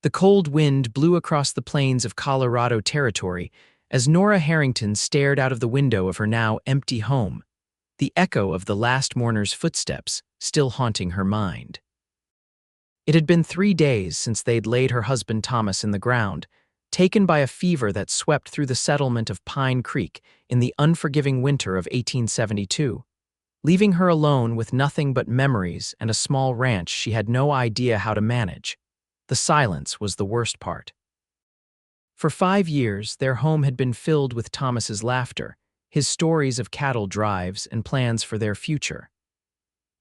The cold wind blew across the plains of Colorado Territory as Nora Harrington stared out of the window of her now empty home, the echo of the last mourner's footsteps still haunting her mind. It had been 3 days since they'd laid her husband Thomas in the ground, taken by a fever that swept through the settlement of Pine Creek in the unforgiving winter of 1872, leaving her alone with nothing but memories and a small ranch she had no idea how to manage. The silence was the worst part. For 5 years, their home had been filled with Thomas's laughter, his stories of cattle drives and plans for their future.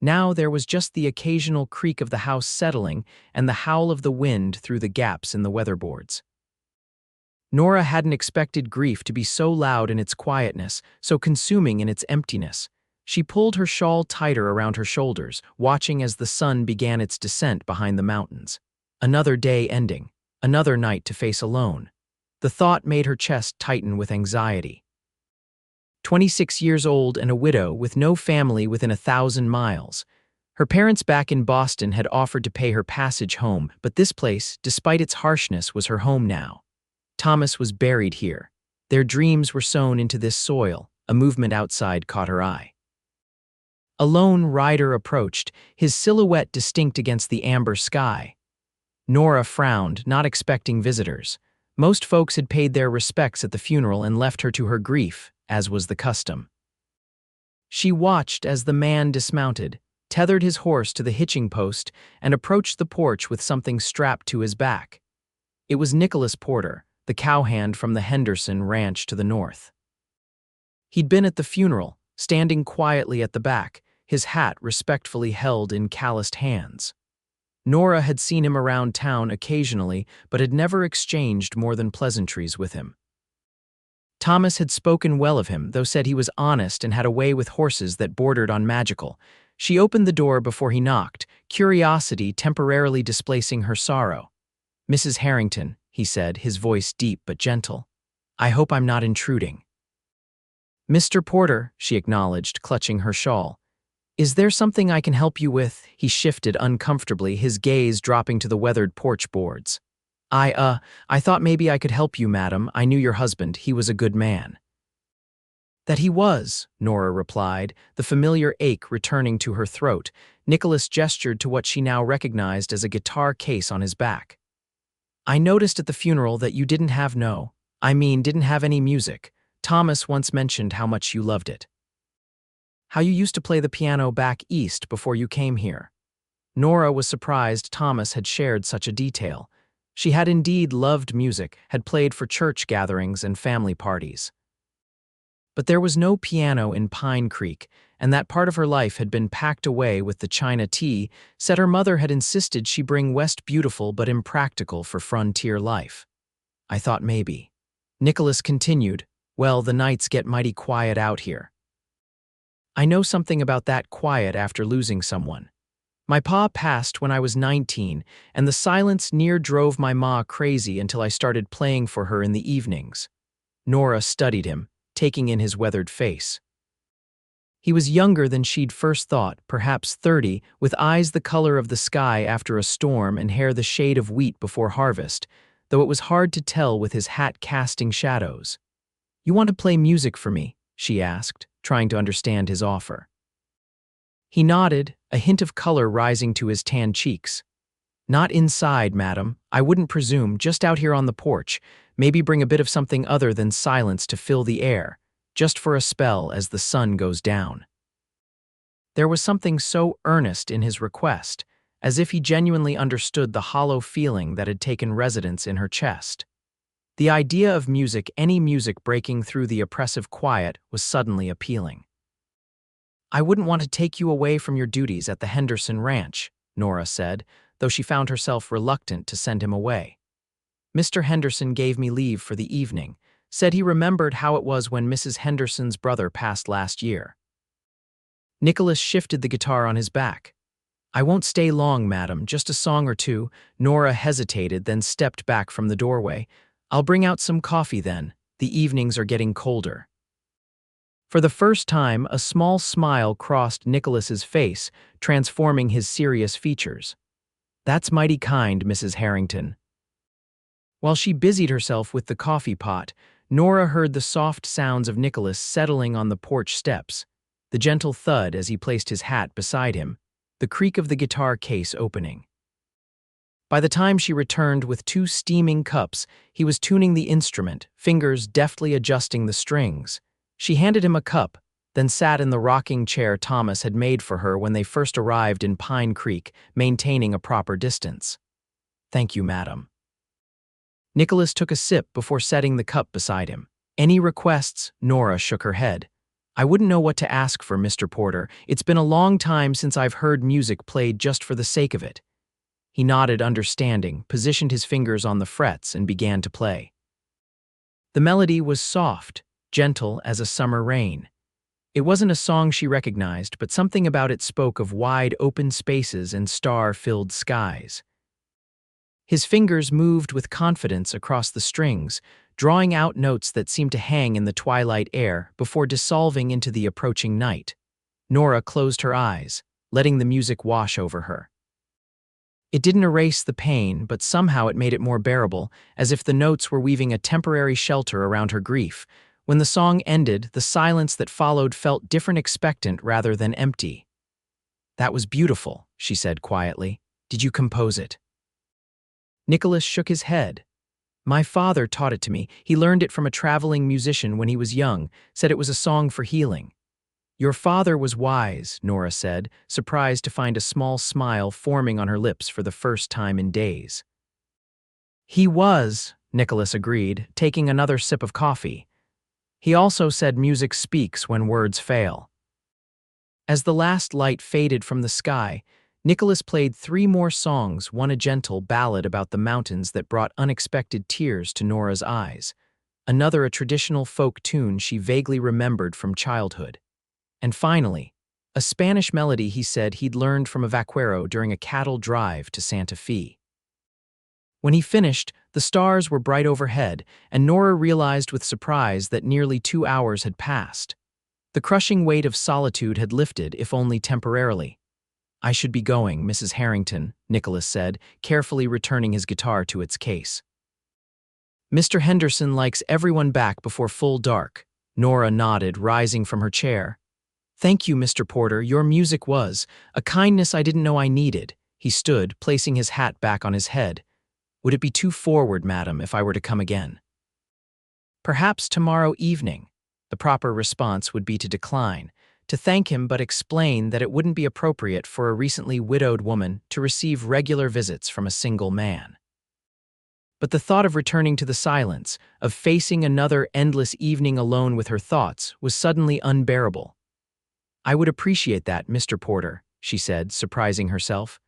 Now there was just the occasional creak of the house settling and the howl of the wind through the gaps in the weatherboards. Nora hadn't expected grief to be so loud in its quietness, so consuming in its emptiness. She pulled her shawl tighter around her shoulders, watching as the sun began its descent behind the mountains. Another day ending, another night to face alone. The thought made her chest tighten with anxiety. 26 years old and a widow with no family within 1,000 miles. Her parents back in Boston had offered to pay her passage home, but this place, despite its harshness, was her home now. Thomas was buried here. Their dreams were sown into this soil. A movement outside caught her eye. A lone rider approached, his silhouette distinct against the amber sky. Nora frowned, not expecting visitors. Most folks had paid their respects at the funeral and left her to her grief, as was the custom. She watched as the man dismounted, tethered his horse to the hitching post, and approached the porch with something strapped to his back. It was Nicholas Porter, the cowhand from the Henderson ranch to the north. He'd been at the funeral, standing quietly at the back, his hat respectfully held in calloused hands. Nora had seen him around town occasionally, but had never exchanged more than pleasantries with him. Thomas had spoken well of him, though said he was honest and had a way with horses that bordered on magical. She opened the door before he knocked, curiosity temporarily displacing her sorrow. "Mrs. Harrington," he said, his voice deep but gentle. "I hope I'm not intruding." "Mr. Porter," she acknowledged, clutching her shawl. "Is there something I can help you with?" He shifted uncomfortably, his gaze dropping to the weathered porch boards. I thought maybe I could help you, madam. I knew your husband. He was a good man." "That he was," Nora replied, the familiar ache returning to her throat. Nicholas gestured to what she now recognized as a guitar case on his back. "I noticed at the funeral that you didn't have any music. Thomas once mentioned how much you loved it. How you used to play the piano back east before you came here." Nora was surprised Thomas had shared such a detail. She had indeed loved music, had played for church gatherings and family parties. But there was no piano in Pine Creek, and that part of her life had been packed away with the China tea, said her mother had insisted she bring West beautiful but impractical for frontier life. "I thought maybe." Nicholas continued, "Well, the nights get mighty quiet out here. I know something about that quiet after losing someone. My pa passed when I was 19, and the silence near drove my ma crazy until I started playing for her in the evenings." Nora studied him, taking in his weathered face. He was younger than she'd first thought, perhaps 30, with eyes the color of the sky after a storm and hair the shade of wheat before harvest, though it was hard to tell with his hat casting shadows. "You want to play music for me?" she asked, trying to understand his offer. He nodded, a hint of color rising to his tan cheeks. "Not inside, madam. I wouldn't presume, just out here on the porch. Maybe bring a bit of something other than silence to fill the air, just for a spell as the sun goes down." There was something so earnest in his request, as if he genuinely understood the hollow feeling that had taken residence in her chest. The idea of music, any music breaking through the oppressive quiet, was suddenly appealing. "I wouldn't want to take you away from your duties at the Henderson ranch," Nora said, though she found herself reluctant to send him away. "Mr. Henderson gave me leave for the evening, said he remembered how it was when Mrs. Henderson's brother passed last year." Nicholas shifted the guitar on his back. "I won't stay long, madam, just a song or two." Nora hesitated, then stepped back from the doorway. "I'll bring out some coffee then. The evenings are getting colder." For the first time, a small smile crossed Nicholas's face, transforming his serious features. "That's mighty kind, Mrs. Harrington." While she busied herself with the coffee pot, Nora heard the soft sounds of Nicholas settling on the porch steps, the gentle thud as he placed his hat beside him, the creak of the guitar case opening. By the time she returned with 2 steaming cups, he was tuning the instrument, fingers deftly adjusting the strings. She handed him a cup, then sat in the rocking chair Thomas had made for her when they first arrived in Pine Creek, maintaining a proper distance. "Thank you, madam." Nicholas took a sip before setting the cup beside him. "Any requests?" Nora shook her head. "I wouldn't know what to ask for, Mr. Porter. It's been a long time since I've heard music played just for the sake of it." He nodded, understanding, positioned his fingers on the frets, and began to play. The melody was soft, gentle as a summer rain. It wasn't a song she recognized, but something about it spoke of wide, open spaces and star-filled skies. His fingers moved with confidence across the strings, drawing out notes that seemed to hang in the twilight air before dissolving into the approaching night. Nora closed her eyes, letting the music wash over her. It didn't erase the pain, but somehow it made it more bearable, as if the notes were weaving a temporary shelter around her grief. When the song ended, the silence that followed felt different, expectant rather than empty. "That was beautiful," she said quietly. "Did you compose it?" Nicholas shook his head. "My father taught it to me. He learned it from a traveling musician when he was young, said it was a song for healing." "Your father was wise," Nora said, surprised to find a small smile forming on her lips for the first time in days. "He was," Nicholas agreed, taking another sip of coffee. "He also said music speaks when words fail." As the last light faded from the sky, Nicholas played 3 more songs, one a gentle ballad about the mountains that brought unexpected tears to Nora's eyes, another a traditional folk tune she vaguely remembered from childhood. And finally, a Spanish melody he said he'd learned from a vaquero during a cattle drive to Santa Fe. When he finished, the stars were bright overhead, and Nora realized with surprise that nearly 2 hours had passed. The crushing weight of solitude had lifted, if only temporarily. "I should be going, Mrs. Harrington," Nicholas said, carefully returning his guitar to its case. "Mr. Henderson likes everyone back before full dark." Nora nodded, rising from her chair. "Thank you, Mr. Porter. Your music was a kindness I didn't know I needed." He stood, placing his hat back on his head. "Would it be too forward, madam, if I were to come again?" "Perhaps tomorrow evening." The proper response would be to decline, to thank him but explain that it wouldn't be appropriate for a recently widowed woman to receive regular visits from a single man. But the thought of returning to the silence, of facing another endless evening alone with her thoughts, was suddenly unbearable. "I would appreciate that, Mr. Porter," she said, surprising herself.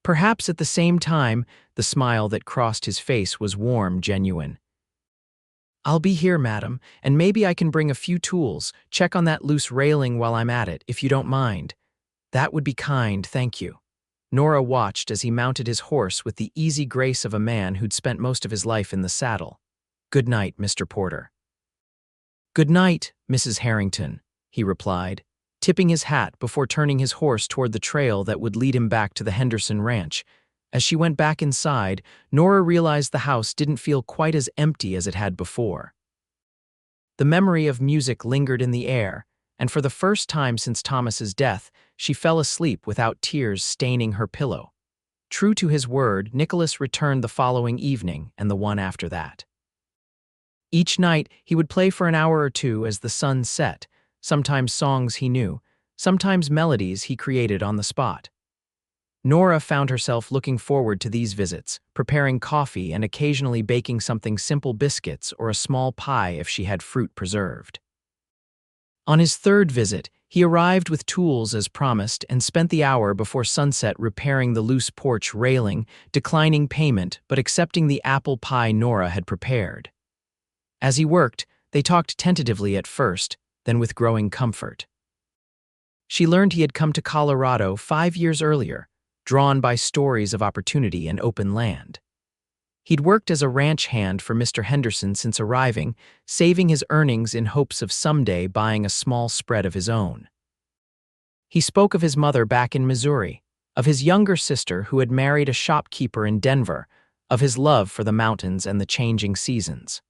Perhaps at the same time, the smile that crossed his face was warm, genuine. "I'll be here, madam, and maybe I can bring a few tools, check on that loose railing while I'm at it, if you don't mind." "That would be kind, thank you." Nora watched as he mounted his horse with the easy grace of a man who'd spent most of his life in the saddle. "Good night, Mr. Porter." "Good night, Mrs. Harrington," he replied, tipping his hat before turning his horse toward the trail that would lead him back to the Henderson ranch. As she went back inside, Nora realized the house didn't feel quite as empty as it had before. The memory of music lingered in the air, and for the first time since Thomas's death, she fell asleep without tears staining her pillow. True to his word, Nicholas returned the following evening and the one after that. Each night, he would play for an hour or two as the sun set, sometimes songs he knew, sometimes melodies he created on the spot. Nora found herself looking forward to these visits, preparing coffee and occasionally baking something simple, biscuits or a small pie if she had fruit preserved. On his 3rd visit, he arrived with tools as promised and spent the hour before sunset repairing the loose porch railing, declining payment but accepting the apple pie Nora had prepared. As he worked, they talked tentatively at first, then with growing comfort. She learned he had come to Colorado 5 years earlier, drawn by stories of opportunity and open land. He'd worked as a ranch hand for Mr. Henderson since arriving, saving his earnings in hopes of someday buying a small spread of his own. He spoke of his mother back in Missouri, of his younger sister who had married a shopkeeper in Denver, of his love for the mountains and the changing seasons.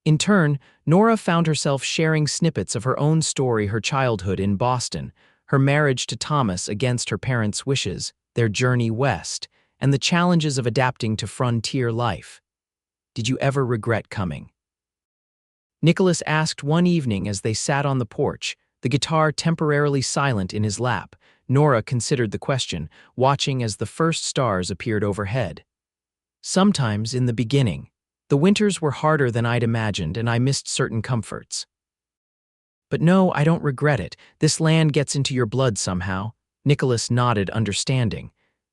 In turn, Nora found herself sharing snippets of her own story, her childhood in Boston, her marriage to Thomas against her parents' wishes, their journey west, and the challenges of adapting to frontier life. "Did you ever regret coming?" Nicholas asked one evening as they sat on the porch, the guitar temporarily silent in his lap. Nora considered the question, watching as the first stars appeared overhead. "Sometimes, in the beginning. The winters were harder than I'd imagined, and I missed certain comforts. But no, I don't regret it. This land gets into your blood somehow." Nicholas nodded, understanding.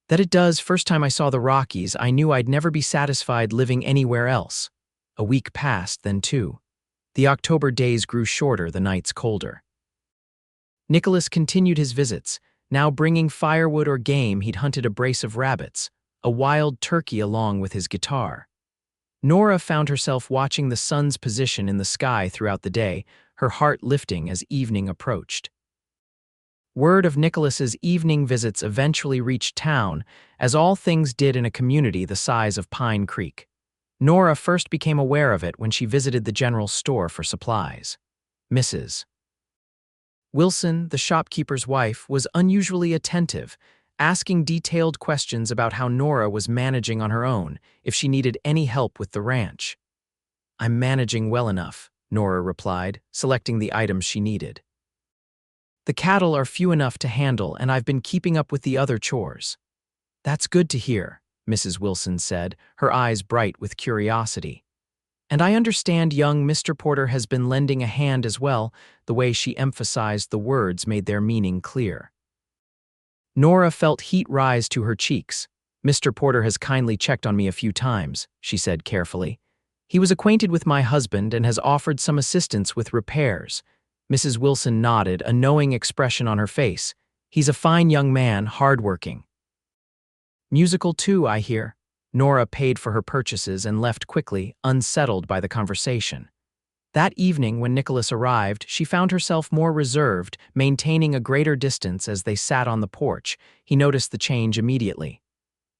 "That it does. First time I saw the Rockies, I knew I'd never be satisfied living anywhere else." A week passed, then two. The October days grew shorter, the nights colder. Nicholas continued his visits, now bringing firewood or game. He'd hunted a brace of rabbits, a wild turkey along with his guitar. Nora found herself watching the sun's position in the sky throughout the day, her heart lifting as evening approached. Word of Nicholas's evening visits eventually reached town, as all things did in a community the size of Pine Creek. Nora first became aware of it when she visited the general store for supplies. Mrs. Wilson, the shopkeeper's wife, was unusually attentive, asking detailed questions about how Nora was managing on her own, if she needed any help with the ranch. "I'm managing well enough," Nora replied, selecting the items she needed. "The cattle are few enough to handle, and I've been keeping up with the other chores." "That's good to hear," Mrs. Wilson said, her eyes bright with curiosity. "And I understand young Mr. Porter has been lending a hand as well." The way she emphasized the words made their meaning clear. Nora felt heat rise to her cheeks. "Mr. Porter has kindly checked on me a few times," she said carefully. "He was acquainted with my husband and has offered some assistance with repairs." Mrs. Wilson nodded, a knowing expression on her face. "He's a fine young man, hardworking." "Musical too, I hear." Nora paid for her purchases and left quickly, unsettled by the conversation. That evening, when Nicholas arrived, she found herself more reserved, maintaining a greater distance as they sat on the porch. He noticed the change immediately.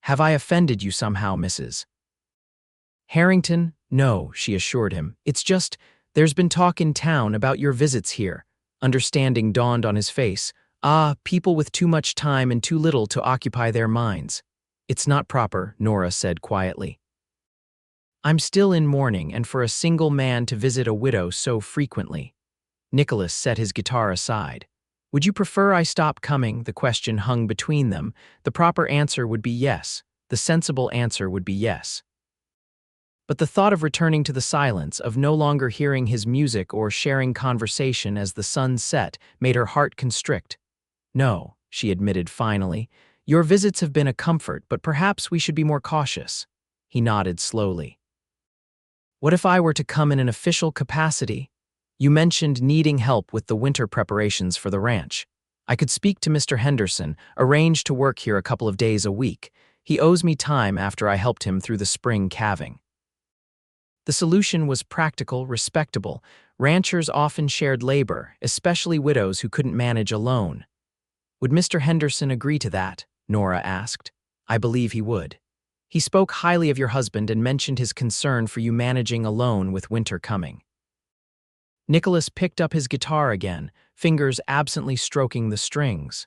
"Have I offended you somehow, Mrs. Harrington?" "No," she assured him. "It's just, there's been talk in town about your visits here." Understanding dawned on his face. "Ah, people with too much time and too little to occupy their minds." "It's not proper," Nora said quietly. "I'm still in mourning, and for a single man to visit a widow so frequently." Nicholas set his guitar aside. "Would you prefer I stop coming?" The question hung between them. The proper answer would be yes. The sensible answer would be yes. But the thought of returning to the silence, of no longer hearing his music or sharing conversation as the sun set, made her heart constrict. "No," she admitted finally. "Your visits have been a comfort, but perhaps we should be more cautious." He nodded slowly. "What if I were to come in an official capacity? You mentioned needing help with the winter preparations for the ranch. I could speak to Mr. Henderson, arrange to work here a couple of days a week. He owes me time after I helped him through the spring calving." The solution was practical, respectable. Ranchers often shared labor, especially widows who couldn't manage alone. "Would Mr. Henderson agree to that?" Nora asked. "I believe he would. He spoke highly of your husband and mentioned his concern for you managing alone with winter coming." Nicholas picked up his guitar again, fingers absently stroking the strings.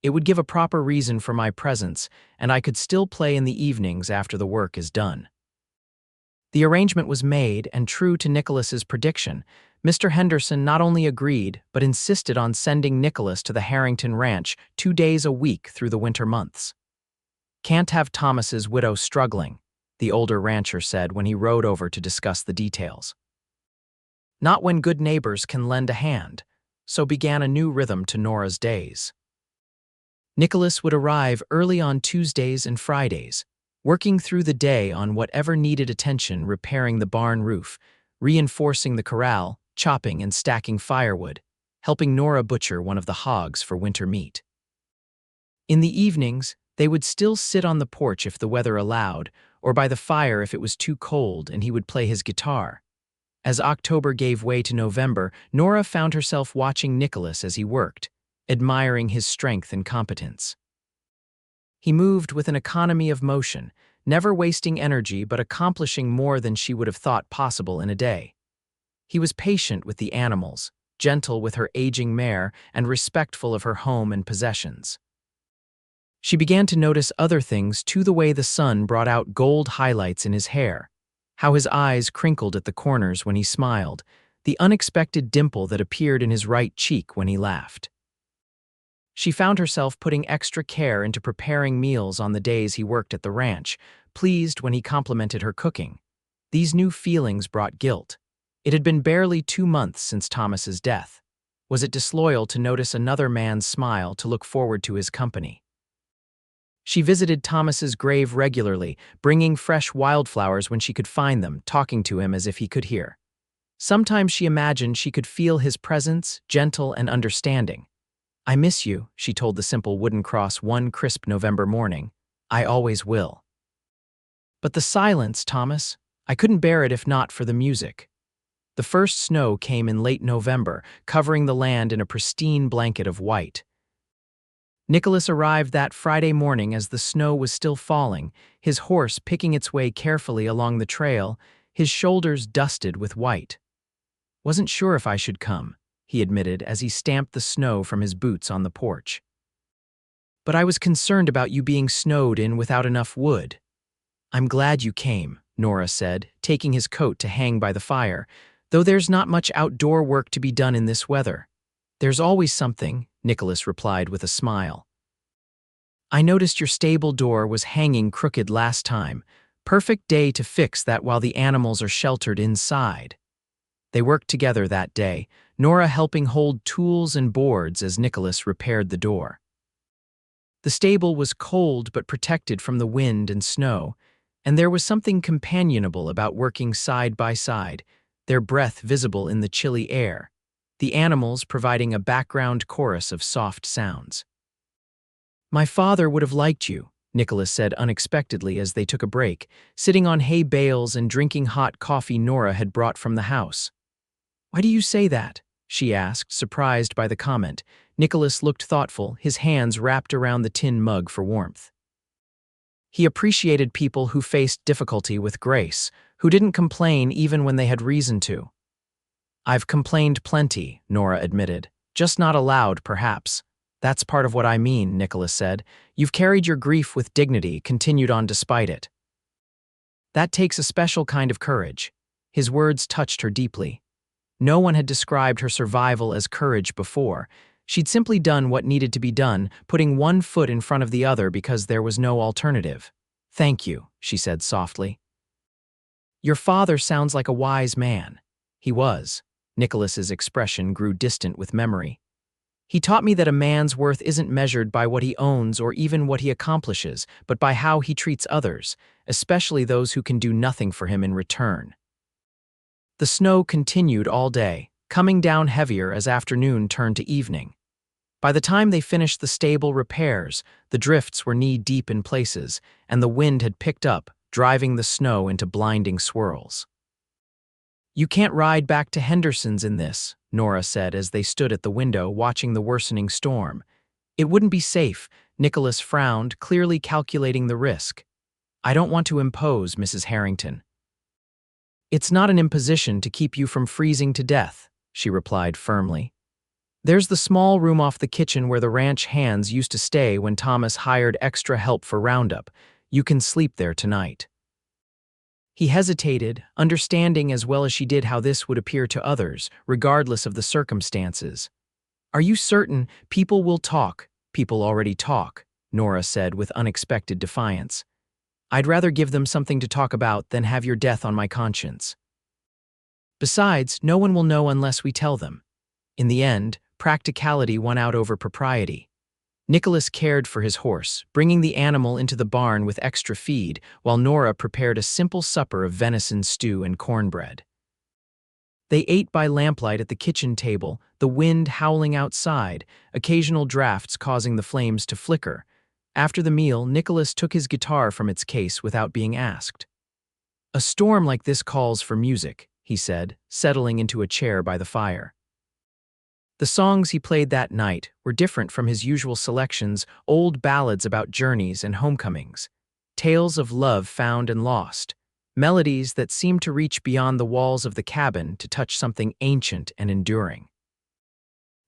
"It would give a proper reason for my presence, and I could still play in the evenings after the work is done." The arrangement was made, and true to Nicholas's prediction, Mr. Henderson not only agreed, but insisted on sending Nicholas to the Harrington Ranch 2 days a week through the winter months. "Can't have Thomas's widow struggling," the older rancher said when he rode over to discuss the details. "Not when good neighbors can lend a hand," so began a new rhythm to Nora's days. Nicholas would arrive early on Tuesdays and Fridays, working through the day on whatever needed attention, repairing the barn roof, reinforcing the corral, chopping and stacking firewood, helping Nora butcher one of the hogs for winter meat. In the evenings, they would still sit on the porch if the weather allowed, or by the fire if it was too cold, and he would play his guitar. As October gave way to November, Nora found herself watching Nicholas as he worked, admiring his strength and competence. He moved with an economy of motion, never wasting energy but accomplishing more than she would have thought possible in a day. He was patient with the animals, gentle with her aging mare, and respectful of her home and possessions. She began to notice other things too, the way the sun brought out gold highlights in his hair, how his eyes crinkled at the corners when he smiled, the unexpected dimple that appeared in his right cheek when he laughed. She found herself putting extra care into preparing meals on the days he worked at the ranch, pleased when he complimented her cooking. These new feelings brought guilt. It had been barely 2 months since Thomas's death. Was it disloyal to notice another man's smile, to look forward to his company? She visited Thomas's grave regularly, bringing fresh wildflowers when she could find them, talking to him as if he could hear. Sometimes she imagined she could feel his presence, gentle and understanding. "I miss you," she told the simple wooden cross one crisp November morning. "I always will." But the silence, Thomas, I couldn't bear it if not for the music. The first snow came in late November, covering the land in a pristine blanket of white. Nicholas arrived that Friday morning as the snow was still falling, his horse picking its way carefully along the trail, his shoulders dusted with white. "Wasn't sure if I should come," he admitted as he stamped the snow from his boots on the porch. "But I was concerned about you being snowed in without enough wood." "I'm glad you came," Nora said, taking his coat to hang by the fire, "though there's not much outdoor work to be done in this weather." "There's always something," Nicholas replied with a smile. "I noticed your stable door was hanging crooked last time. Perfect day to fix that while the animals are sheltered inside." They worked together that day, Nora helping hold tools and boards as Nicholas repaired the door. The stable was cold but protected from the wind and snow, and there was something companionable about working side by side, their breath visible in the chilly air, the animals providing a background chorus of soft sounds. "My father would have liked you," Nicholas said unexpectedly as they took a break, sitting on hay bales and drinking hot coffee Nora had brought from the house. "Why do you say that?" she asked, surprised by the comment. Nicholas looked thoughtful, his hands wrapped around the tin mug for warmth. He appreciated people who faced difficulty with grace, who didn't complain even when they had reason to. "I've complained plenty," Nora admitted. "Just not aloud, perhaps." "That's part of what I mean," Nicholas said. "You've carried your grief with dignity, continued on despite it. That takes a special kind of courage." His words touched her deeply. No one had described her survival as courage before. She'd simply done what needed to be done, putting one foot in front of the other because there was no alternative. "Thank you," she said softly. "Your father sounds like a wise man." He was. Nicholas's expression grew distant with memory. "He taught me that a man's worth isn't measured by what he owns or even what he accomplishes, but by how he treats others, especially those who can do nothing for him in return." The snow continued all day, coming down heavier as afternoon turned to evening. By the time they finished the stable repairs, the drifts were knee-deep in places, and the wind had picked up, driving the snow into blinding swirls. "You can't ride back to Henderson's in this," Nora said as they stood at the window watching the worsening storm. "It wouldn't be safe." Nicholas frowned, clearly calculating the risk. "I don't want to impose, Mrs. Harrington." "It's not an imposition to keep you from freezing to death," she replied firmly. "There's the small room off the kitchen where the ranch hands used to stay when Thomas hired extra help for roundup. You can sleep there tonight." He hesitated, understanding as well as she did how this would appear to others, regardless of the circumstances. "Are you certain? People will talk." "People already talk," Nora said with unexpected defiance. "I'd rather give them something to talk about than have your death on my conscience. Besides, no one will know unless we tell them." In the end, practicality won out over propriety. Nicholas cared for his horse, bringing the animal into the barn with extra feed, while Nora prepared a simple supper of venison stew and cornbread. They ate by lamplight at the kitchen table, the wind howling outside, occasional drafts causing the flames to flicker. After the meal, Nicholas took his guitar from its case without being asked. "A storm like this calls for music," he said, settling into a chair by the fire. The songs he played that night were different from his usual selections, old ballads about journeys and homecomings. tales of love found and lost, melodies that seemed to reach beyond the walls of the cabin to touch something ancient and enduring.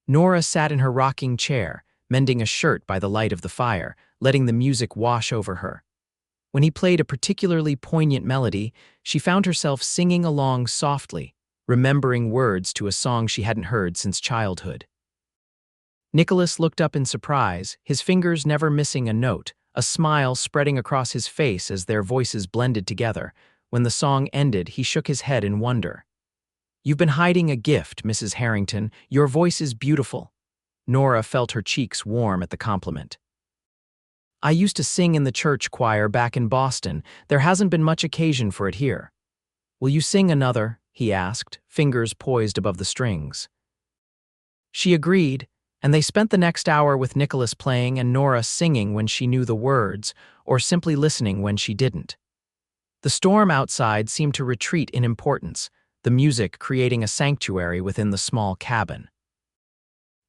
Nora sat in her rocking chair, mending a shirt by the light of the fire, letting the music wash over her. When he played a particularly poignant melody, she found herself singing along softly, remembering words to a song she hadn't heard since childhood. Nicholas looked up in surprise, his fingers never missing a note, a smile spreading across his face as their voices blended together. When the song ended, he shook his head in wonder. "You've been hiding a gift, Mrs. Harrington. Your voice is beautiful." Nora felt her cheeks warm at the compliment. "I used to sing in the church choir back in Boston. There hasn't been much occasion for it here." "Will you sing another?" he asked, fingers poised above the strings. She agreed, and they spent the next hour with Nicholas playing and Nora singing when she knew the words, or simply listening when she didn't. The storm outside seemed to retreat in importance, the music creating a sanctuary within the small cabin.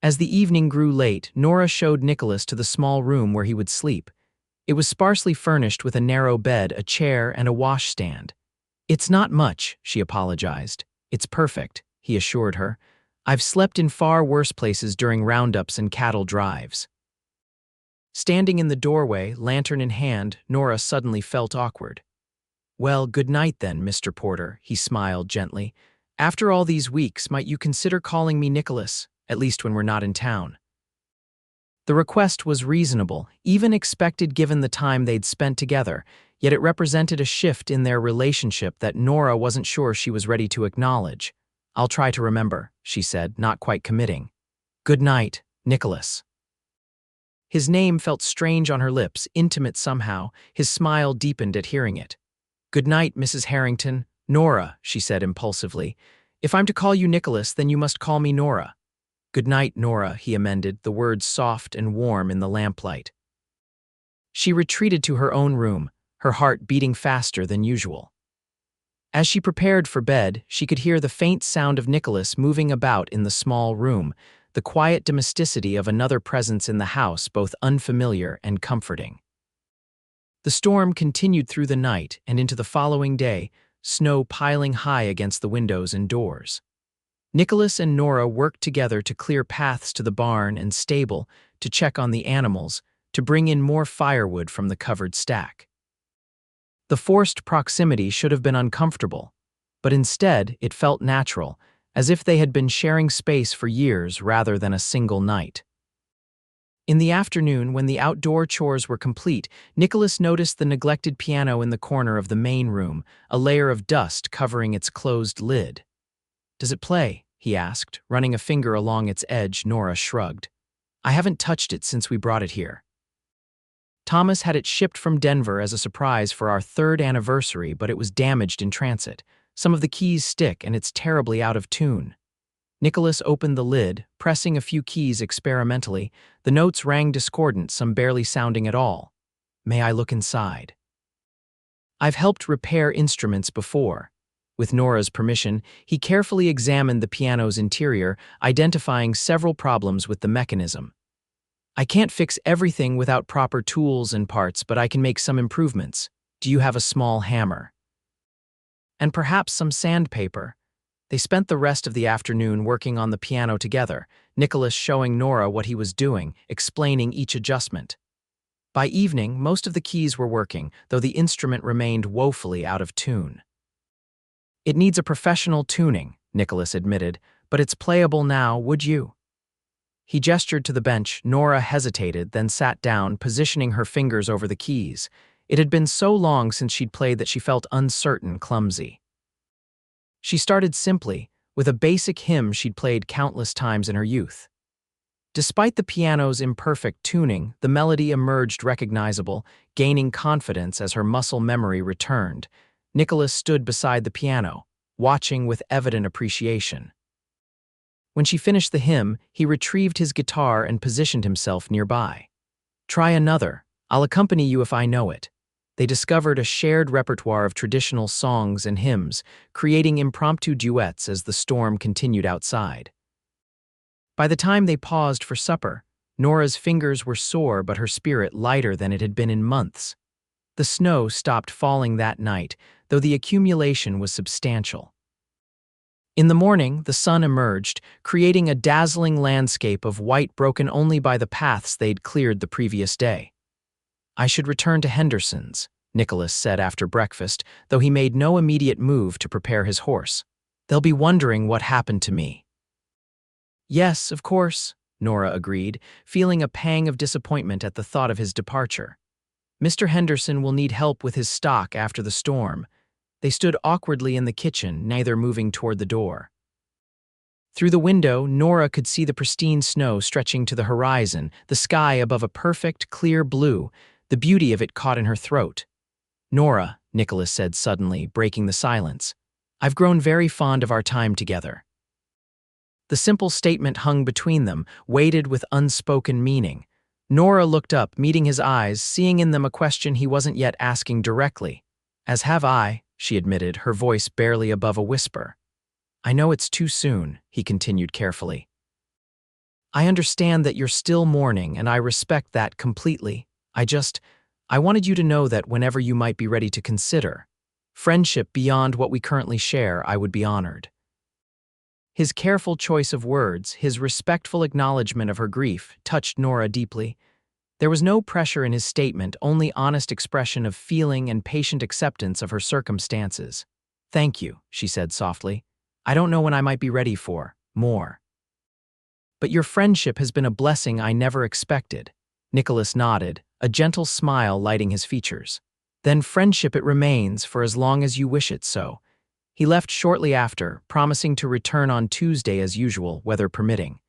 As the evening grew late, Nora showed Nicholas to the small room where he would sleep. It was sparsely furnished with a narrow bed, a chair, and a washstand. "It's not much," she apologized. "It's perfect," he assured her. "I've slept in far worse places during roundups and cattle drives." Standing in the doorway, lantern in hand, Nora suddenly felt awkward. "Well, good night then, Mr. Porter," he smiled gently. "After all these weeks, might you consider calling me Nicholas, at least when we're not in town?" The request was reasonable, even expected given the time they'd spent together, yet it represented a shift in their relationship that Nora wasn't sure she was ready to acknowledge. "I'll try to remember," she said, not quite committing. "Good night, Nicholas." His name felt strange on her lips, intimate somehow. His smile deepened at hearing it. "Good night, Mrs. Harrington." "Nora," she said impulsively. "If I'm to call you Nicholas, then you must call me Nora." "Good night, Nora," he amended, the words soft and warm in the lamplight. She retreated to her own room, her heart beating faster than usual. As she prepared for bed, she could hear the faint sound of Nicholas moving about in the small room, the quiet domesticity of another presence in the house, both unfamiliar and comforting. The storm continued through the night and into the following day, snow piling high against the windows and doors. Nicholas and Nora worked together to clear paths to the barn and stable, to check on the animals, to bring in more firewood from the covered stack. The forced proximity should have been uncomfortable, but instead it felt natural, as if they had been sharing space for years rather than a single night. In the afternoon, when the outdoor chores were complete, Nicholas noticed the neglected piano in the corner of the main room, a layer of dust covering its closed lid. "Does it play?" he asked, running a finger along its edge. Nora shrugged. "I haven't touched it since we brought it here. Thomas had it shipped from Denver as a surprise for our 3rd anniversary, but it was damaged in transit. Some of the keys stick, and it's terribly out of tune." Nicholas opened the lid, pressing a few keys experimentally. The notes rang discordant, some barely sounding at all. "May I look inside?" "I've helped repair instruments before." With Nora's permission, he carefully examined the piano's interior, identifying several problems with the mechanism. "I can't fix everything without proper tools and parts, but I can make some improvements. Do you have a small hammer?" "And perhaps some sandpaper." They spent the rest of the afternoon working on the piano together, Nicholas showing Nora what he was doing, explaining each adjustment. By evening, most of the keys were working, though the instrument remained woefully out of tune. "It needs a professional tuning," Nicholas admitted, "but it's playable now, would you?" He gestured to the bench. Nora hesitated, then sat down, positioning her fingers over the keys. It had been so long since she'd played that she felt uncertain, clumsy. She started simply, with a basic hymn she'd played countless times in her youth. Despite the piano's imperfect tuning, the melody emerged recognizable, gaining confidence as her muscle memory returned. Nicholas stood beside the piano, watching with evident appreciation. When she finished the hymn, he retrieved his guitar and positioned himself nearby. "Try another. I'll accompany you if I know it." They discovered a shared repertoire of traditional songs and hymns, creating impromptu duets as the storm continued outside. By the time they paused for supper, Nora's fingers were sore but her spirit lighter than it had been in months. The snow stopped falling that night, though the accumulation was substantial. In the morning, the sun emerged, creating a dazzling landscape of white broken only by the paths they'd cleared the previous day. "I should return to Henderson's," Nicholas said after breakfast, though he made no immediate move to prepare his horse. "They'll be wondering what happened to me." "Yes, of course," Nora agreed, feeling a pang of disappointment at the thought of his departure. "Mr. Henderson will need help with his stock after the storm." They stood awkwardly in the kitchen, neither moving toward the door. Through the window, Nora could see the pristine snow stretching to the horizon, the sky above a perfect, clear blue. The beauty of it caught in her throat. "Nora," Nicholas said suddenly, breaking the silence, "I've grown very fond of our time together." The simple statement hung between them, weighted with unspoken meaning. Nora looked up, meeting his eyes, seeing in them a question he wasn't yet asking directly. "As have I," she admitted, her voice barely above a whisper. "I know it's too soon," he continued carefully. "I understand that you're still mourning, and I respect that completely. I wanted you to know that whenever you might be ready to consider friendship beyond what we currently share, I would be honored." His careful choice of words, his respectful acknowledgement of her grief, touched Nora deeply. There was no pressure in his statement, only honest expression of feeling and patient acceptance of her circumstances. "Thank you," she said softly. "I don't know when I might be ready for more. But your friendship has been a blessing I never expected." Nicholas nodded, a gentle smile lighting his features. "Then friendship it remains for as long as you wish it so." He left shortly after, promising to return on Tuesday as usual, weather permitting.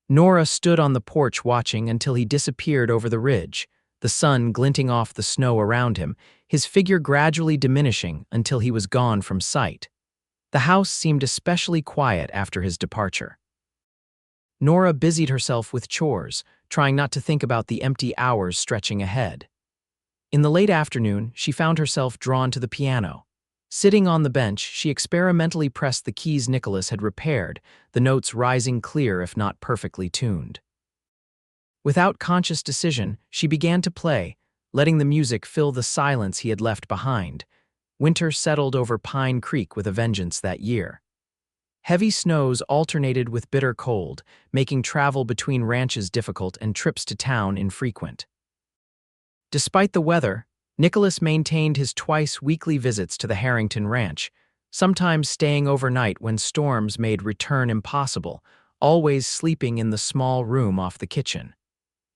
Nora stood on the porch watching until he disappeared over the ridge, the sun glinting off the snow around him, his figure gradually diminishing until he was gone from sight. The house seemed especially quiet after his departure. Nora busied herself with chores, trying not to think about the empty hours stretching ahead. In the late afternoon, she found herself drawn to the piano. Sitting on the bench, she experimentally pressed the keys Nicholas had repaired, the notes rising clear if not perfectly tuned. Without conscious decision, she began to play, letting the music fill the silence he had left behind. Winter settled over Pine Creek with a vengeance that year. Heavy snows alternated with bitter cold, making travel between ranches difficult and trips to town infrequent. Despite the weather, Nicholas maintained his twice-weekly visits to the Harrington ranch, sometimes staying overnight when storms made return impossible, always sleeping in the small room off the kitchen.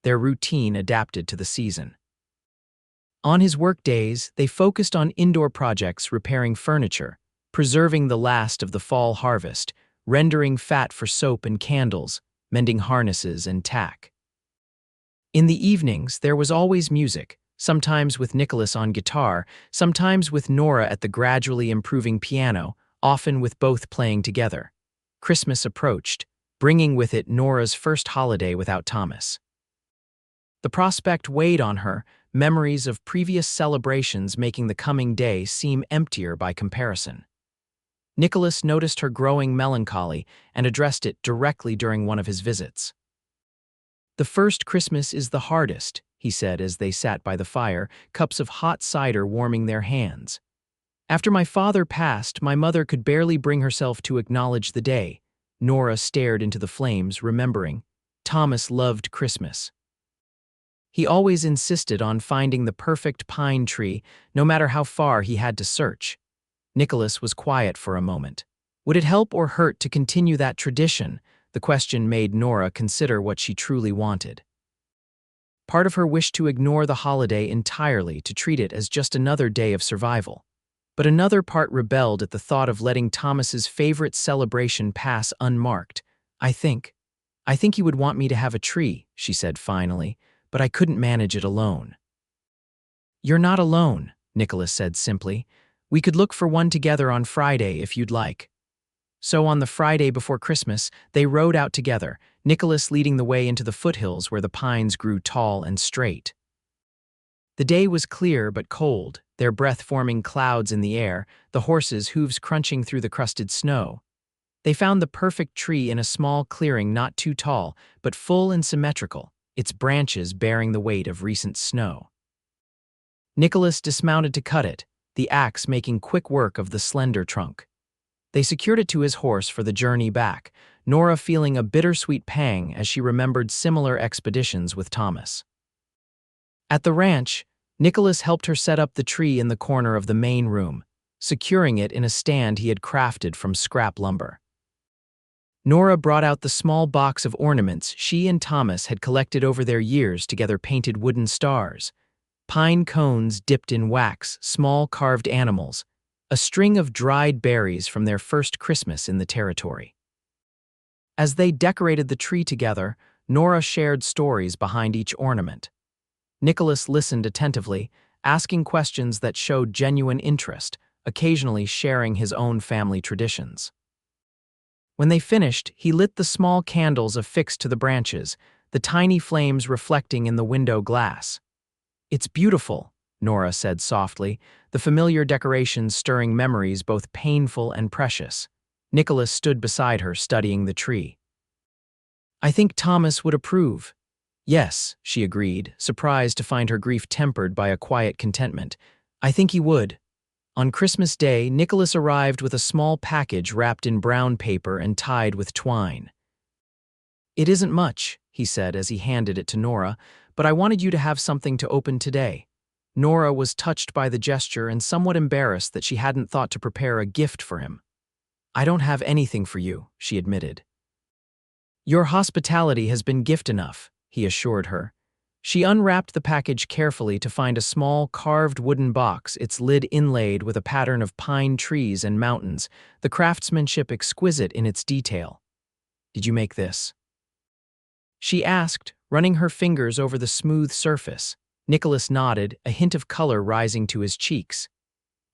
Their routine adapted to the season. On his work days, they focused on indoor projects, repairing furniture, preserving the last of the fall harvest, rendering fat for soap and candles, mending harnesses and tack. In the evenings, there was always music, sometimes with Nicholas on guitar, sometimes with Nora at the gradually improving piano, often with both playing together. Christmas approached, bringing with it Nora's first holiday without Thomas. The prospect weighed on her, memories of previous celebrations making the coming day seem emptier by comparison. Nicholas noticed her growing melancholy and addressed it directly during one of his visits. "The first Christmas is the hardest," he said as they sat by the fire, cups of hot cider warming their hands. "After my father passed, my mother could barely bring herself to acknowledge the day." Nora stared into the flames, remembering. Thomas loved Christmas. He always insisted on finding the perfect pine tree, no matter how far he had to search. Nicholas was quiet for a moment. Would it help or hurt to continue that tradition? The question made Nora consider what she truly wanted. Part of her wished to ignore the holiday entirely, to treat it as just another day of survival. But another part rebelled at the thought of letting Thomas's favorite celebration pass unmarked. I think he would want me to have a tree," she said finally, "but I couldn't manage it alone." "You're not alone," Nicholas said simply. "We could look for one together on Friday if you'd like." So on the Friday before Christmas, they rode out together, Nicholas leading the way into the foothills where the pines grew tall and straight. The day was clear but cold, their breath forming clouds in the air, the horses' hooves crunching through the crusted snow. They found the perfect tree in a small clearing not too tall, but full and symmetrical, its branches bearing the weight of recent snow. Nicholas dismounted to cut it, the axe making quick work of the slender trunk. They secured it to his horse for the journey back, Nora feeling a bittersweet pang as she remembered similar expeditions with Thomas. At the ranch, Nicholas helped her set up the tree in the corner of the main room, securing it in a stand he had crafted from scrap lumber. Nora brought out the small box of ornaments she and Thomas had collected over their years together, painted wooden stars, pine cones dipped in wax, small carved animals, a string of dried berries from their first Christmas in the territory. As they decorated the tree together, Nora shared stories behind each ornament. Nicholas listened attentively, asking questions that showed genuine interest, occasionally sharing his own family traditions. When they finished, he lit the small candles affixed to the branches, the tiny flames reflecting in the window glass. "It's beautiful," Nora said softly, the familiar decorations stirring memories both painful and precious. Nicholas stood beside her, studying the tree. "I think Thomas would approve." "Yes," she agreed, surprised to find her grief tempered by a quiet contentment. "I think he would." On Christmas Day, Nicholas arrived with a small package wrapped in brown paper and tied with twine. "It isn't much," he said as he handed it to Nora, "but I wanted you to have something to open today." Nora was touched by the gesture and somewhat embarrassed that she hadn't thought to prepare a gift for him. "I don't have anything for you," she admitted. "Your hospitality has been gift enough," he assured her. She unwrapped the package carefully to find a small carved wooden box, its lid inlaid with a pattern of pine trees and mountains, the craftsmanship exquisite in its detail. "Did you make this?" she asked, running her fingers over the smooth surface. Nicholas nodded, a hint of color rising to his cheeks.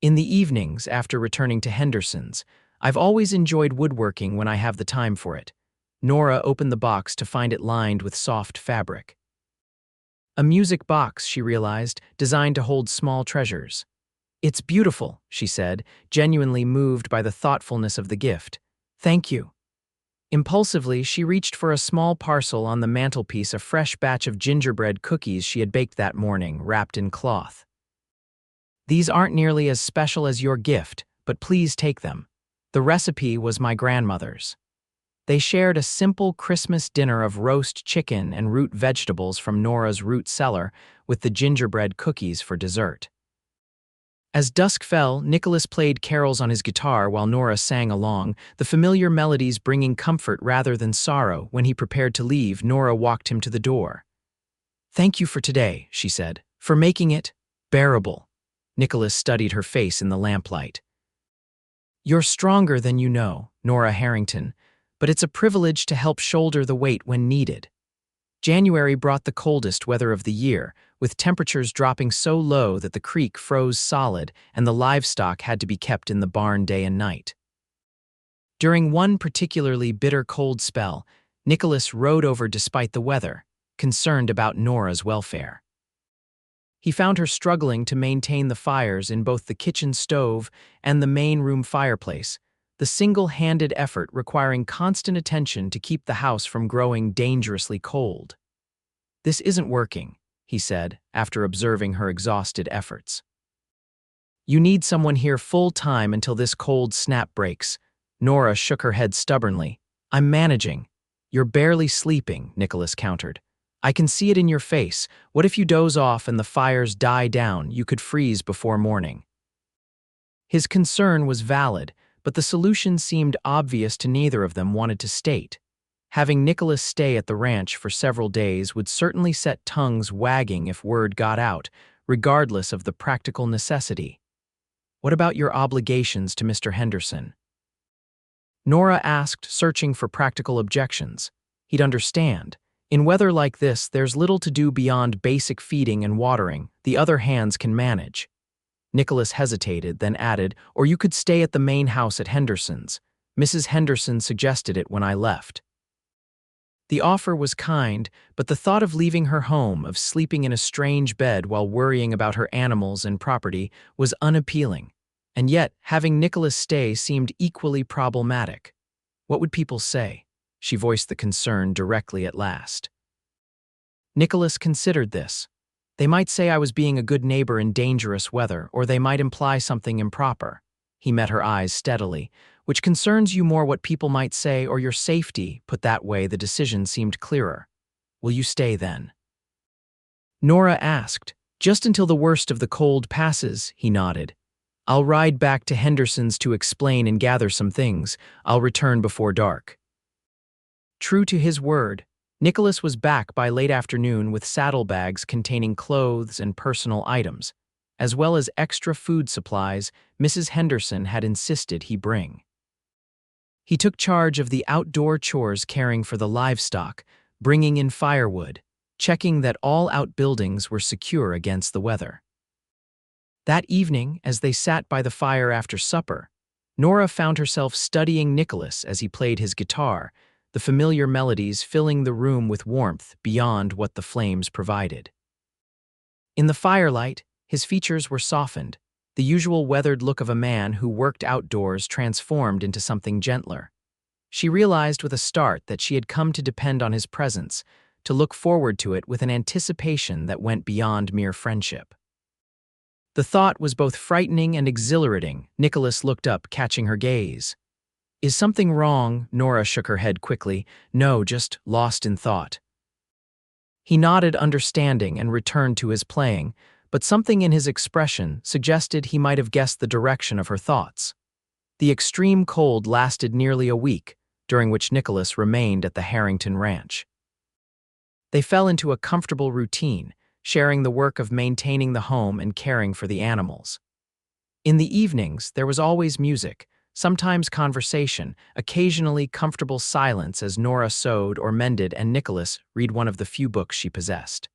"In the evenings, after returning to Henderson's, I've always enjoyed woodworking when I have the time for it." Nora opened the box to find it lined with soft fabric. A music box, she realized, designed to hold small treasures. "It's beautiful," she said, genuinely moved by the thoughtfulness of the gift. "Thank you." Impulsively, she reached for a small parcel on the mantelpiece, a fresh batch of gingerbread cookies she had baked that morning, wrapped in cloth. "These aren't nearly as special as your gift, but please take them. The recipe was my grandmother's." They shared a simple Christmas dinner of roast chicken and root vegetables from Nora's root cellar, with the gingerbread cookies for dessert. As dusk fell, Nicholas played carols on his guitar while Nora sang along, the familiar melodies bringing comfort rather than sorrow. When he prepared to leave, Nora walked him to the door. "Thank you for today," she said, "for making it bearable." Nicholas studied her face in the lamplight. "You're stronger than you know, Nora Harrington, but it's a privilege to help shoulder the weight when needed." January brought the coldest weather of the year, with temperatures dropping so low that the creek froze solid and the livestock had to be kept in the barn day and night. During one particularly bitter cold spell, Nicholas rode over despite the weather, concerned about Nora's welfare. He found her struggling to maintain the fires in both the kitchen stove and the main room fireplace, the single-handed effort requiring constant attention to keep the house from growing dangerously cold. "This isn't working," he said, after observing her exhausted efforts. "You need someone here full-time until this cold snap breaks." Nora shook her head stubbornly. "I'm managing." "You're barely sleeping," Nicholas countered. "I can see it in your face. What if you doze off and the fires die down? You could freeze before morning." His concern was valid, but the solution seemed obvious to neither of them wanted to state. Having Nicholas stay at the ranch for several days would certainly set tongues wagging if word got out, regardless of the practical necessity. "What about your obligations to Mr. Henderson?" Nora asked, searching for practical objections. He'd understand. In weather like this, there's little to do beyond basic feeding and watering. The other hands can manage. Nicholas hesitated, then added, "Or you could stay at the main house at Henderson's. Mrs. Henderson suggested it when I left." The offer was kind, but the thought of leaving her home, of sleeping in a strange bed while worrying about her animals and property, was unappealing. And yet, having Nicholas stay seemed equally problematic. What would people say? She voiced the concern directly at last. Nicholas considered this. They might say I was being a good neighbor in dangerous weather, or they might imply something improper. He met her eyes steadily. Which concerns you more, what people might say or your safety? Put that way, the decision seemed clearer. Will you stay then? Nora asked. Just until the worst of the cold passes, he nodded. I'll ride back to Henderson's to explain and gather some things. I'll return before dark. True to his word, Nicholas was back by late afternoon with saddlebags containing clothes and personal items, as well as extra food supplies Mrs. Henderson had insisted he bring. He took charge of the outdoor chores, caring for the livestock, bringing in firewood, checking that all outbuildings were secure against the weather. That evening, as they sat by the fire after supper, Nora found herself studying Nicholas as he played his guitar, the familiar melodies filling the room with warmth beyond what the flames provided. In the firelight, his features were softened, the usual weathered look of a man who worked outdoors transformed into something gentler. She realized with a start that she had come to depend on his presence, to look forward to it with an anticipation that went beyond mere friendship. The thought was both frightening and exhilarating. Nicholas looked up, catching her gaze. Is something wrong? Nora shook her head quickly. No, just lost in thought. He nodded, understanding, and returned to his playing, but something in his expression suggested he might have guessed the direction of her thoughts. The extreme cold lasted nearly a week, during which Nicholas remained at the Harrington ranch. They fell into a comfortable routine, sharing the work of maintaining the home and caring for the animals. In the evenings, there was always music, sometimes conversation, occasionally comfortable silence as Nora sewed or mended and Nicholas read one of the few books she possessed.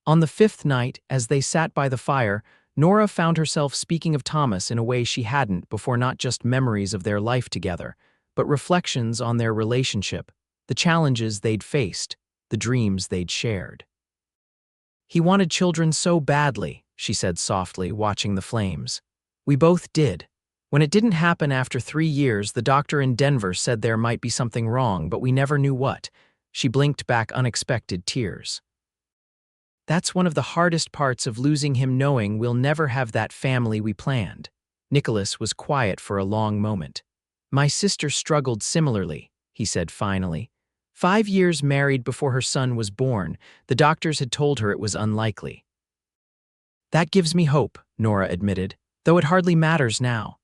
On the fifth night, as they sat by the fire, Nora found herself speaking of Thomas in a way she hadn't before, not just memories of their life together, but reflections on their relationship, the challenges they'd faced, the dreams they'd shared. He wanted children so badly, she said softly, watching the flames. We both did. When it didn't happen after 3 years, the doctor in Denver said there might be something wrong, but we never knew what. She blinked back unexpected tears. That's one of the hardest parts of losing him, knowing we'll never have that family we planned. Nicholas was quiet for a long moment. My sister struggled similarly, he said finally. 5 years married before her son was born, the doctors had told her it was unlikely. That gives me hope, Nora admitted, though it hardly matters now.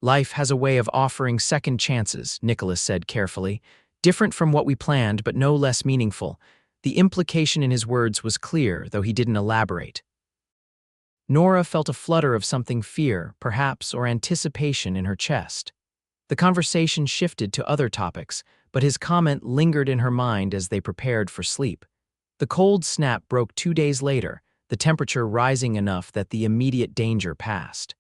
Life has a way of offering second chances, Nicholas said carefully, different from what we planned but no less meaningful. The implication in his words was clear, though he didn't elaborate. Nora felt a flutter of something, fear, perhaps, or anticipation in her chest. The conversation shifted to other topics, but his comment lingered in her mind as they prepared for sleep. The cold snap broke 2 days later, the temperature rising enough that the immediate danger passed.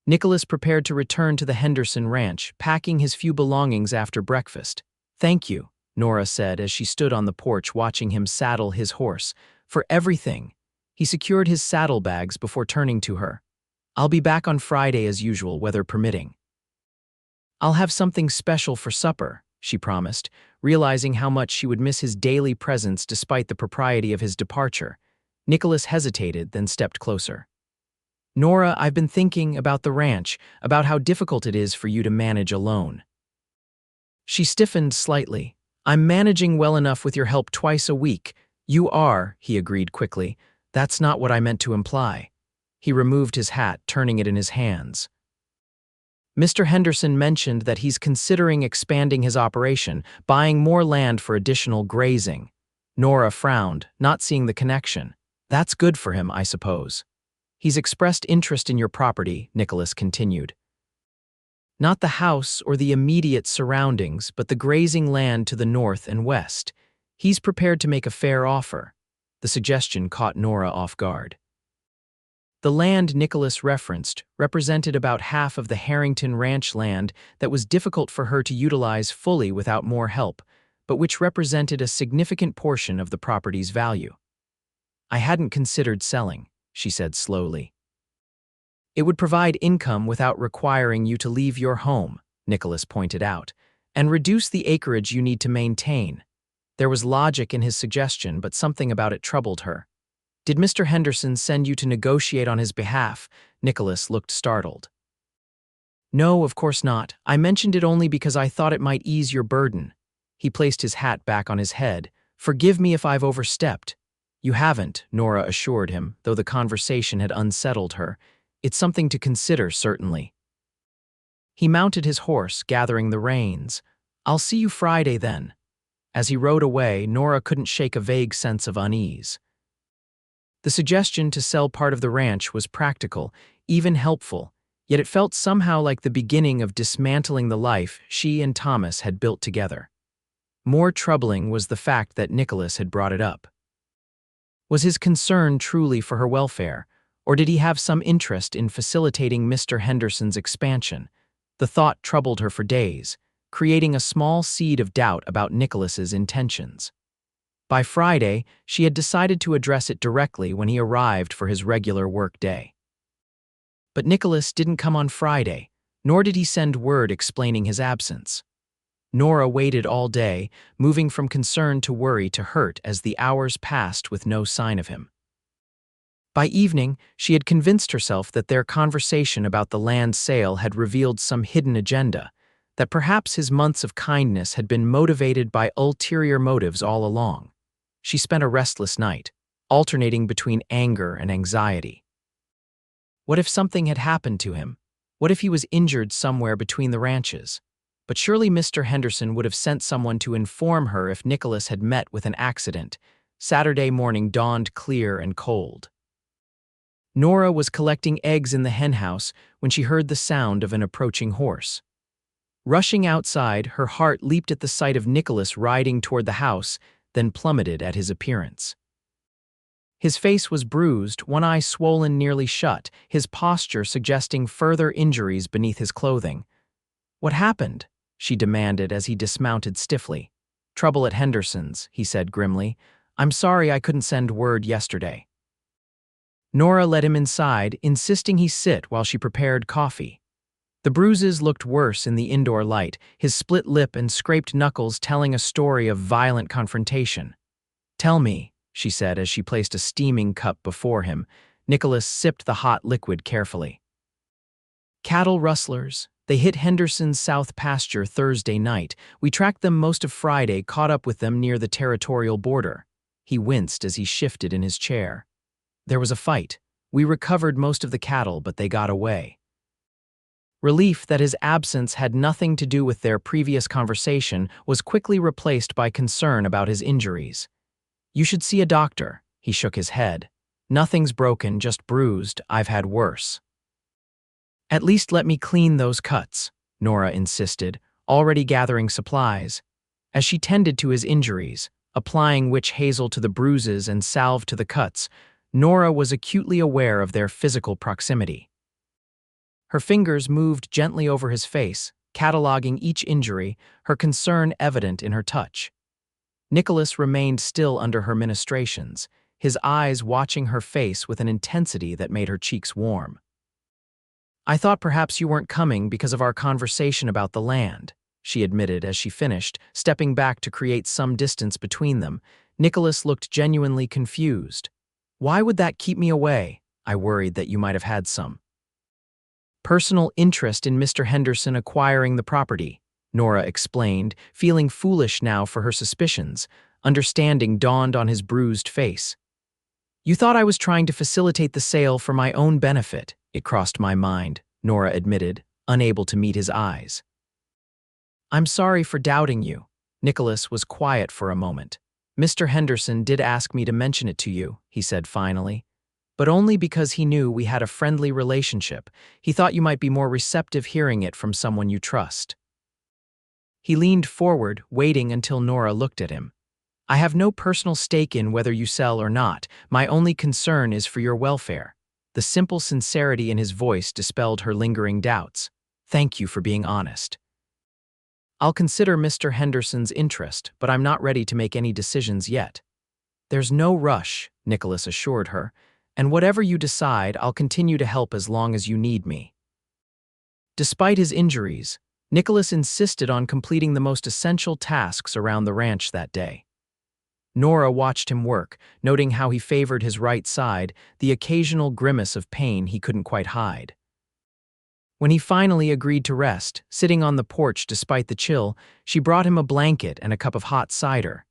Nicholas prepared to return to the Henderson ranch, packing his few belongings after breakfast. Thank you, Nora said as she stood on the porch watching him saddle his horse. For everything. He secured his saddlebags before turning to her. I'll be back on Friday as usual, weather permitting. I'll have something special for supper, she promised, realizing how much she would miss his daily presence despite the propriety of his departure. Nicholas hesitated, then stepped closer. Nora, I've been thinking about the ranch, about how difficult it is for you to manage alone. She stiffened slightly. I'm managing well enough with your help twice a week. You are, he agreed quickly. That's not what I meant to imply. He removed his hat, turning it in his hands. Mr. Henderson mentioned that he's considering expanding his operation, buying more land for additional grazing. Nora frowned, not seeing the connection. That's good for him, I suppose. He's expressed interest in your property, Nicholas continued. Not the house or the immediate surroundings, but the grazing land to the north and west. He's prepared to make a fair offer. The suggestion caught Nora off guard. The land Nicholas referenced represented about half of the Harrington ranch land that was difficult for her to utilize fully without more help, but which represented a significant portion of the property's value. I hadn't considered selling, she said slowly. It would provide income without requiring you to leave your home, Nicholas pointed out, and reduce the acreage you need to maintain. There was logic in his suggestion, but something about it troubled her. Did Mr. Henderson send you to negotiate on his behalf? Nicholas looked startled. No, of course not. I mentioned it only because I thought it might ease your burden. He placed his hat back on his head. Forgive me if I've overstepped. You haven't, Nora assured him, though the conversation had unsettled her. It's something to consider, certainly. He mounted his horse, gathering the reins. I'll see you Friday, then. As he rode away, Nora couldn't shake a vague sense of unease. The suggestion to sell part of the ranch was practical, even helpful, yet it felt somehow like the beginning of dismantling the life she and Thomas had built together. More troubling was the fact that Nicholas had brought it up. Was his concern truly for her welfare, or did he have some interest in facilitating Mr. Henderson's expansion? The thought troubled her for days, creating a small seed of doubt about Nicholas's intentions. By Friday, she had decided to address it directly when he arrived for his regular work day. But Nicholas didn't come on Friday, nor did he send word explaining his absence. Nora waited all day, moving from concern to worry to hurt as the hours passed with no sign of him. By evening, she had convinced herself that their conversation about the land sale had revealed some hidden agenda, that perhaps his months of kindness had been motivated by ulterior motives all along. She spent a restless night, alternating between anger and anxiety. What if something had happened to him? What if he was injured somewhere between the ranches? But surely Mr. Henderson would have sent someone to inform her if Nicholas had met with an accident. Saturday morning dawned clear and cold. Nora was collecting eggs in the henhouse when she heard the sound of an approaching horse. Rushing outside, her heart leaped at the sight of Nicholas riding toward the house, then plummeted at his appearance. His face was bruised, one eye swollen nearly shut, his posture suggesting further injuries beneath his clothing. What happened? She demanded as he dismounted stiffly. Trouble at Henderson's, he said grimly. I'm sorry I couldn't send word yesterday. Nora led him inside, insisting he sit while she prepared coffee. The bruises looked worse in the indoor light, his split lip and scraped knuckles telling a story of violent confrontation. Tell me, she said as she placed a steaming cup before him. Nicholas sipped the hot liquid carefully. Cattle rustlers. They hit Henderson's south pasture Thursday night. We tracked them most of Friday, caught up with them near the territorial border. He winced as he shifted in his chair. There was a fight. We recovered most of the cattle, but they got away. Relief that his absence had nothing to do with their previous conversation was quickly replaced by concern about his injuries. You should see a doctor, he shook his head. Nothing's broken, just bruised. I've had worse. At least let me clean those cuts, Nora insisted, already gathering supplies. As she tended to his injuries, applying witch hazel to the bruises and salve to the cuts, Nora was acutely aware of their physical proximity. Her fingers moved gently over his face, cataloging each injury, her concern evident in her touch. Nicholas remained still under her ministrations, his eyes watching her face with an intensity that made her cheeks warm. I thought perhaps you weren't coming because of our conversation about the land, she admitted as she finished, stepping back to create some distance between them. Nicholas looked genuinely confused. Why would that keep me away? I worried that you might have had some personal interest in Mr. Henderson acquiring the property, Nora explained, feeling foolish now for her suspicions. Understanding dawned on his bruised face. You thought I was trying to facilitate the sale for my own benefit. It crossed my mind, Nora admitted, unable to meet his eyes. I'm sorry for doubting you. Nicholas was quiet for a moment. Mr. Henderson did ask me to mention it to you, he said finally, but only because he knew we had a friendly relationship. He thought you might be more receptive hearing it from someone you trust. He leaned forward, waiting until Nora looked at him. I have no personal stake in whether you sell or not. My only concern is for your welfare. The simple sincerity in his voice dispelled her lingering doubts. Thank you for being honest. I'll consider Mr. Henderson's interest, but I'm not ready to make any decisions yet. There's no rush, Nicholas assured her, and whatever you decide, I'll continue to help as long as you need me. Despite his injuries, Nicholas insisted on completing the most essential tasks around the ranch that day. Nora watched him work, noting how he favored his right side, the occasional grimace of pain he couldn't quite hide. When he finally agreed to rest, sitting on the porch despite the chill, she brought him a blanket and a cup of hot cider.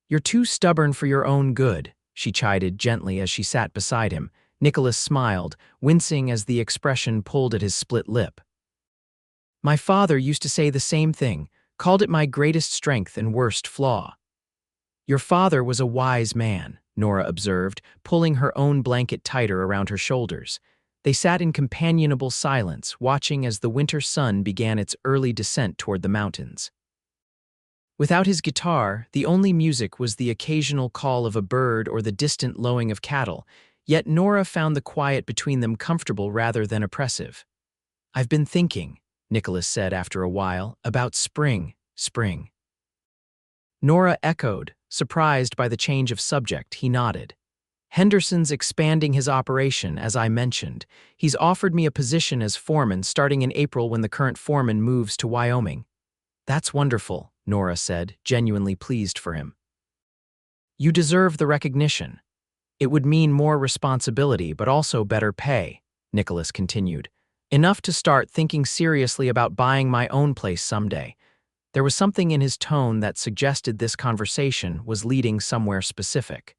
"You're too stubborn for your own good," she chided gently as she sat beside him. Nicholas smiled, wincing as the expression pulled at his split lip. "My father used to say the same thing, called it my greatest strength and worst flaw." "Your father was a wise man," Nora observed, pulling her own blanket tighter around her shoulders. They sat in companionable silence, watching as the winter sun began its early descent toward the mountains. Without his guitar, the only music was the occasional call of a bird or the distant lowing of cattle, yet Nora found the quiet between them comfortable rather than oppressive. "I've been thinking," Nicholas said after a while, "about spring. Nora echoed, surprised by the change of subject. He nodded. "Henderson's expanding his operation, as I mentioned. He's offered me a position as foreman starting in April when the current foreman moves to Wyoming." "That's wonderful," Nora said, genuinely pleased for him. "You deserve the recognition. It would mean more responsibility but also better pay," Nicholas continued. "Enough to start thinking seriously about buying my own place someday." There was something in his tone that suggested this conversation was leading somewhere specific.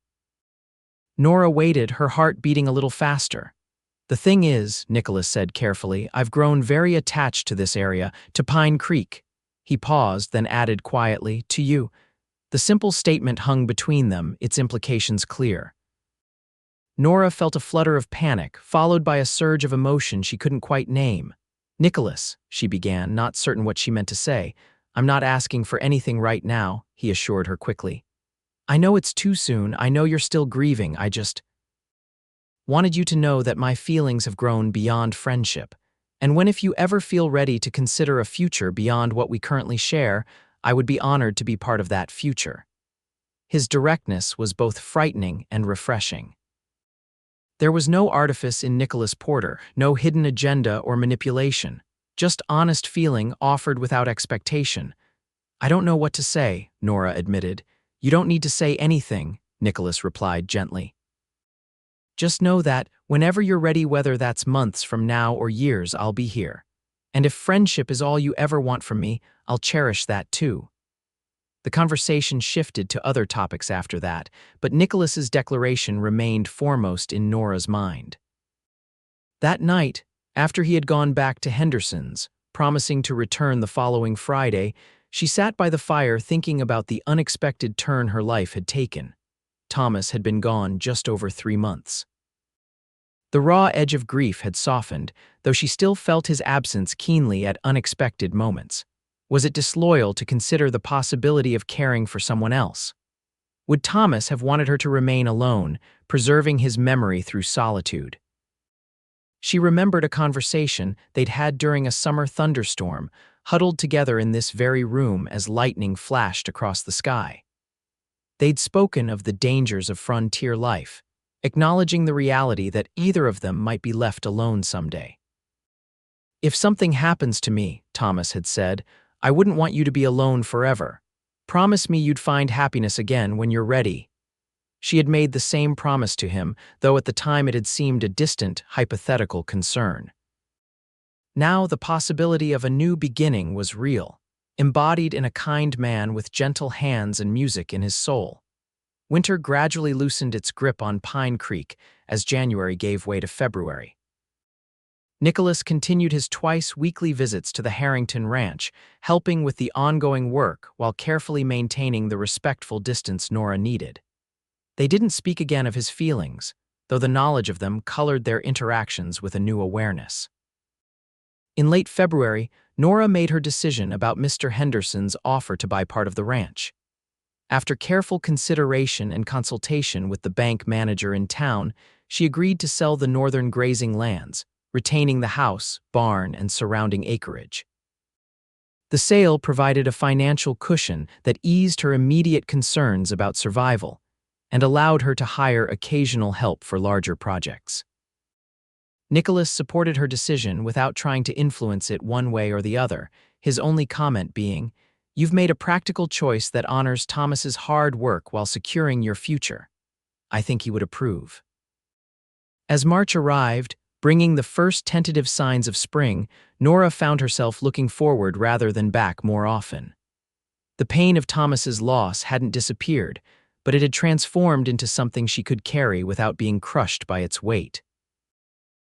Nora waited, her heart beating a little faster. "The thing is," Nicholas said carefully, "I've grown very attached to this area, to Pine Creek." He paused, then added quietly, "To you." The simple statement hung between them, its implications clear. Nora felt a flutter of panic, followed by a surge of emotion she couldn't quite name. "Nicholas," she began, not certain what she meant to say. "I'm not asking for anything right now," he assured her quickly. "I know it's too soon, I know you're still grieving, I just wanted you to know that my feelings have grown beyond friendship. And if you ever feel ready to consider a future beyond what we currently share, I would be honored to be part of that future." His directness was both frightening and refreshing. There was no artifice in Nicholas Porter, no hidden agenda or manipulation, just honest feeling offered without expectation. "I don't know what to say," Nora admitted. "You don't need to say anything," Nicholas replied gently. "Just know that, whenever you're ready, whether that's months from now or years, I'll be here. And if friendship is all you ever want from me, I'll cherish that too." The conversation shifted to other topics after that, but Nicholas's declaration remained foremost in Nora's mind. That night, after he had gone back to Henderson's, promising to return the following Friday, she sat by the fire thinking about the unexpected turn her life had taken. Thomas had been gone just over 3 months. The raw edge of grief had softened, though she still felt his absence keenly at unexpected moments. Was it disloyal to consider the possibility of caring for someone else? Would Thomas have wanted her to remain alone, preserving his memory through solitude? She remembered a conversation they'd had during a summer thunderstorm, huddled together in this very room as lightning flashed across the sky. They'd spoken of the dangers of frontier life, acknowledging the reality that either of them might be left alone someday. "If something happens to me," Thomas had said, "I wouldn't want you to be alone forever. Promise me you'd find happiness again when you're ready." She had made the same promise to him, though at the time it had seemed a distant, hypothetical concern. Now the possibility of a new beginning was real, embodied in a kind man with gentle hands and music in his soul. Winter gradually loosened its grip on Pine Creek as January gave way to February. Nicholas continued his twice-weekly visits to the Harrington ranch, helping with the ongoing work while carefully maintaining the respectful distance Nora needed. They didn't speak again of his feelings, though the knowledge of them colored their interactions with a new awareness. In late February, Nora made her decision about Mr. Henderson's offer to buy part of the ranch. After careful consideration and consultation with the bank manager in town, she agreed to sell the northern grazing lands, retaining the house, barn, and surrounding acreage. The sale provided a financial cushion that eased her immediate concerns about survival and allowed her to hire occasional help for larger projects. Nicholas supported her decision without trying to influence it one way or the other, his only comment being, You've made a practical choice that honors Thomas's hard work while securing your future. I think he would approve." As March arrived, bringing the first tentative signs of spring, Nora found herself looking forward rather than back more often. The pain of Thomas's loss hadn't disappeared, but it had transformed into something she could carry without being crushed by its weight.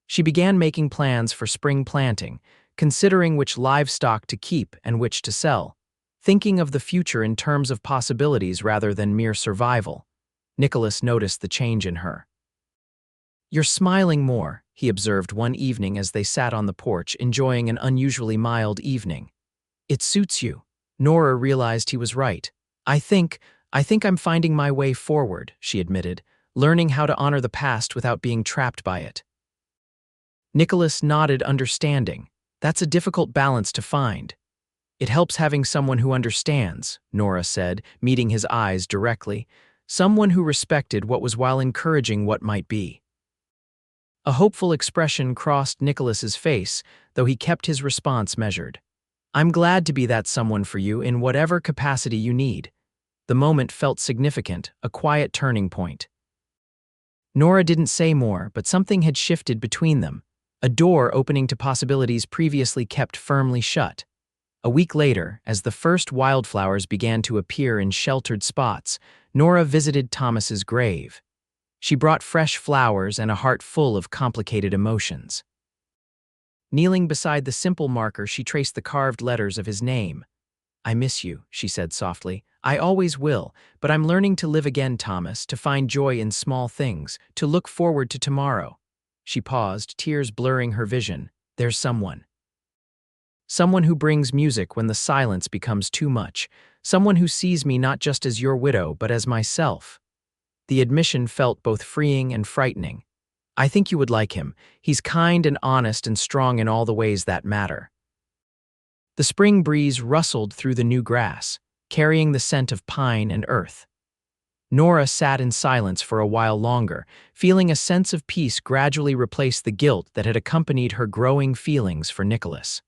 She began making plans for spring planting, considering which livestock to keep and which to sell, thinking of the future in terms of possibilities rather than mere survival. Nicholas noticed the change in her. "You're smiling more," he observed one evening as they sat on the porch enjoying an unusually mild evening. "It suits you." Nora realized he was right. I think I'm finding my way forward," she admitted, learning how to honor the past without being trapped by it. Nicholas nodded, understanding. "That's a difficult balance to find." "It helps having someone who understands," Nora said, meeting his eyes directly. "Someone who respected what was while encouraging what might be." A hopeful expression crossed Nicholas's face, though he kept his response measured. "I'm glad to be that someone for you in whatever capacity you need." The moment felt significant, a quiet turning point. Nora didn't say more, but something had shifted between them, a door opening to possibilities previously kept firmly shut. A week later, as the first wildflowers began to appear in sheltered spots, Nora visited Thomas's grave. She brought fresh flowers and a heart full of complicated emotions. Kneeling beside the simple marker, she traced the carved letters of his name. "I miss you," she said softly. "I always will, but I'm learning to live again, Thomas, to find joy in small things, to look forward to tomorrow." She paused, tears blurring her vision. "There's someone. Someone who brings music when the silence becomes too much. Someone who sees me not just as your widow, but as myself." The admission felt both freeing and frightening. "I think you would like him. He's kind and honest and strong in all the ways that matter." The spring breeze rustled through the new grass, carrying the scent of pine and earth. Nora sat in silence for a while longer, feeling a sense of peace gradually replace the guilt that had accompanied her growing feelings for Nicholas.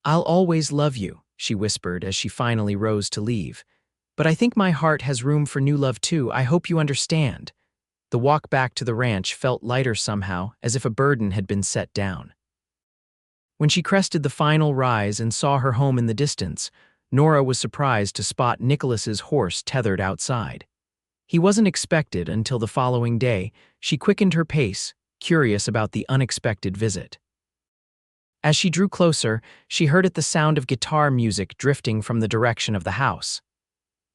"I'll always love you," she whispered as she finally rose to leave. "But I think my heart has room for new love too. I hope you understand." The walk back to the ranch felt lighter somehow, as if a burden had been set down. When she crested the final rise and saw her home in the distance, Nora was surprised to spot Nicholas's horse tethered outside. He wasn't expected until the following day. She quickened her pace, curious about the unexpected visit. As she drew closer, she heard the sound of guitar music drifting from the direction of the house.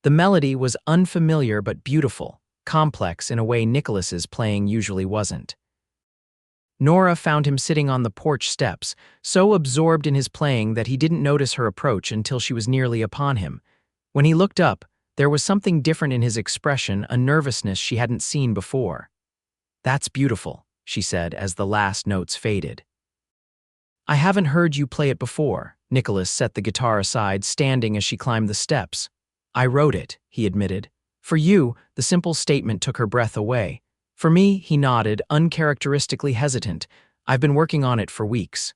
The melody was unfamiliar but beautiful, complex in a way Nicholas's playing usually wasn't. Nora found him sitting on the porch steps, so absorbed in his playing that he didn't notice her approach until she was nearly upon him. When he looked up, there was something different in his expression, a nervousness she hadn't seen before. "That's beautiful," she said as the last notes faded. "I haven't heard you play it before." Nicholas set the guitar aside, standing as she climbed the steps. "I wrote it," he admitted. "For you," the simple statement took her breath away. "For me," he nodded, uncharacteristically hesitant. "I've been working on it for weeks."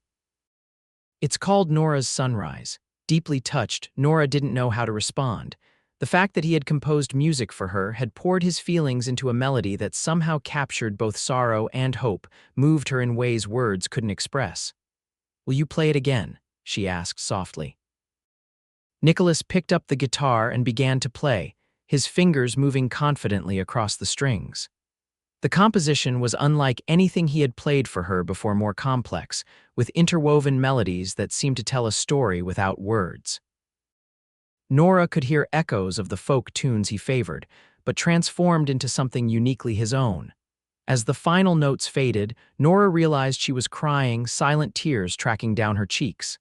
It's called Nora's Sunrise. Deeply touched, Nora didn't know how to respond. The fact that he had composed music for her, had poured his feelings into a melody that somehow captured both sorrow and hope, moved her in ways words couldn't express. "Will you play it again?" she asked softly. Nicholas picked up the guitar and began to play, his fingers moving confidently across the strings. The composition was unlike anything he had played for her before, more complex, with interwoven melodies that seemed to tell a story without words. Nora could hear echoes of the folk tunes he favored, but transformed into something uniquely his own. As the final notes faded, Nora realized she was crying, silent tears tracking down her cheeks.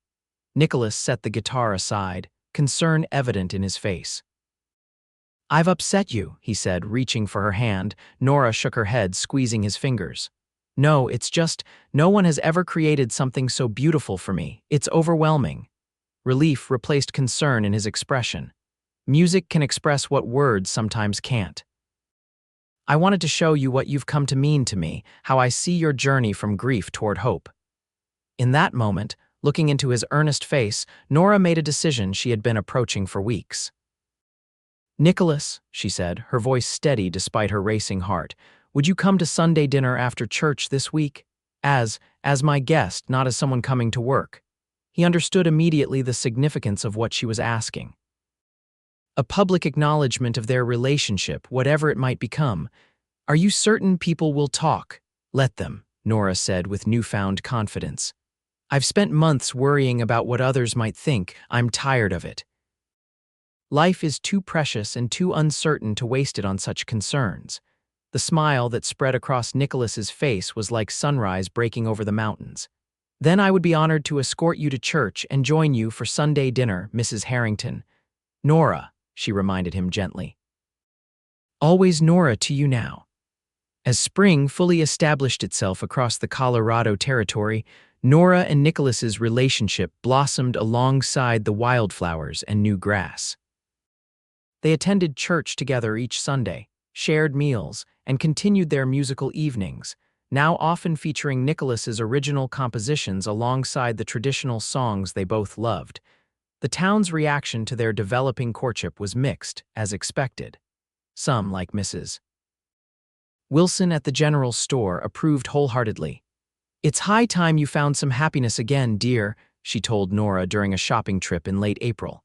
Nicholas set the guitar aside, concern evident in his face. "I've upset you," he said, reaching for her hand. Nora shook her head, squeezing his fingers. "No, it's just, no one has ever created something so beautiful for me. It's overwhelming." Relief replaced concern in his expression. "Music can express what words sometimes can't. I wanted to show you what you've come to mean to me, how I see your journey from grief toward hope." In that moment, Looking into his earnest face, Nora made a decision she had been approaching for weeks. "Nicholas," she said, her voice steady despite her racing heart, "would you come to Sunday dinner after church this week? As my guest, not as someone coming to work." He understood immediately the significance of what she was asking. A public acknowledgement of their relationship, whatever it might become. "Are you certain people will talk?" "Let them," Nora said with newfound confidence. "I've spent months worrying about what others might think. I'm tired of it. Life is too precious and too uncertain to waste it on such concerns." The smile that spread across Nicholas's face was like sunrise breaking over the mountains. "Then I would be honored to escort you to church and join you for Sunday dinner, Mrs. Harrington." "Nora," she reminded him gently. "Always Nora to you now." As spring fully established itself across the Colorado territory, Nora and Nicholas's relationship blossomed alongside the wildflowers and new grass. They attended church together each Sunday, shared meals, and continued their musical evenings, now often featuring Nicholas's original compositions alongside the traditional songs they both loved. The town's reaction to their developing courtship was mixed, as expected. Some, like Mrs. Wilson at the general store, approved wholeheartedly. "It's high time you found some happiness again, dear," she told Nora during a shopping trip in late April.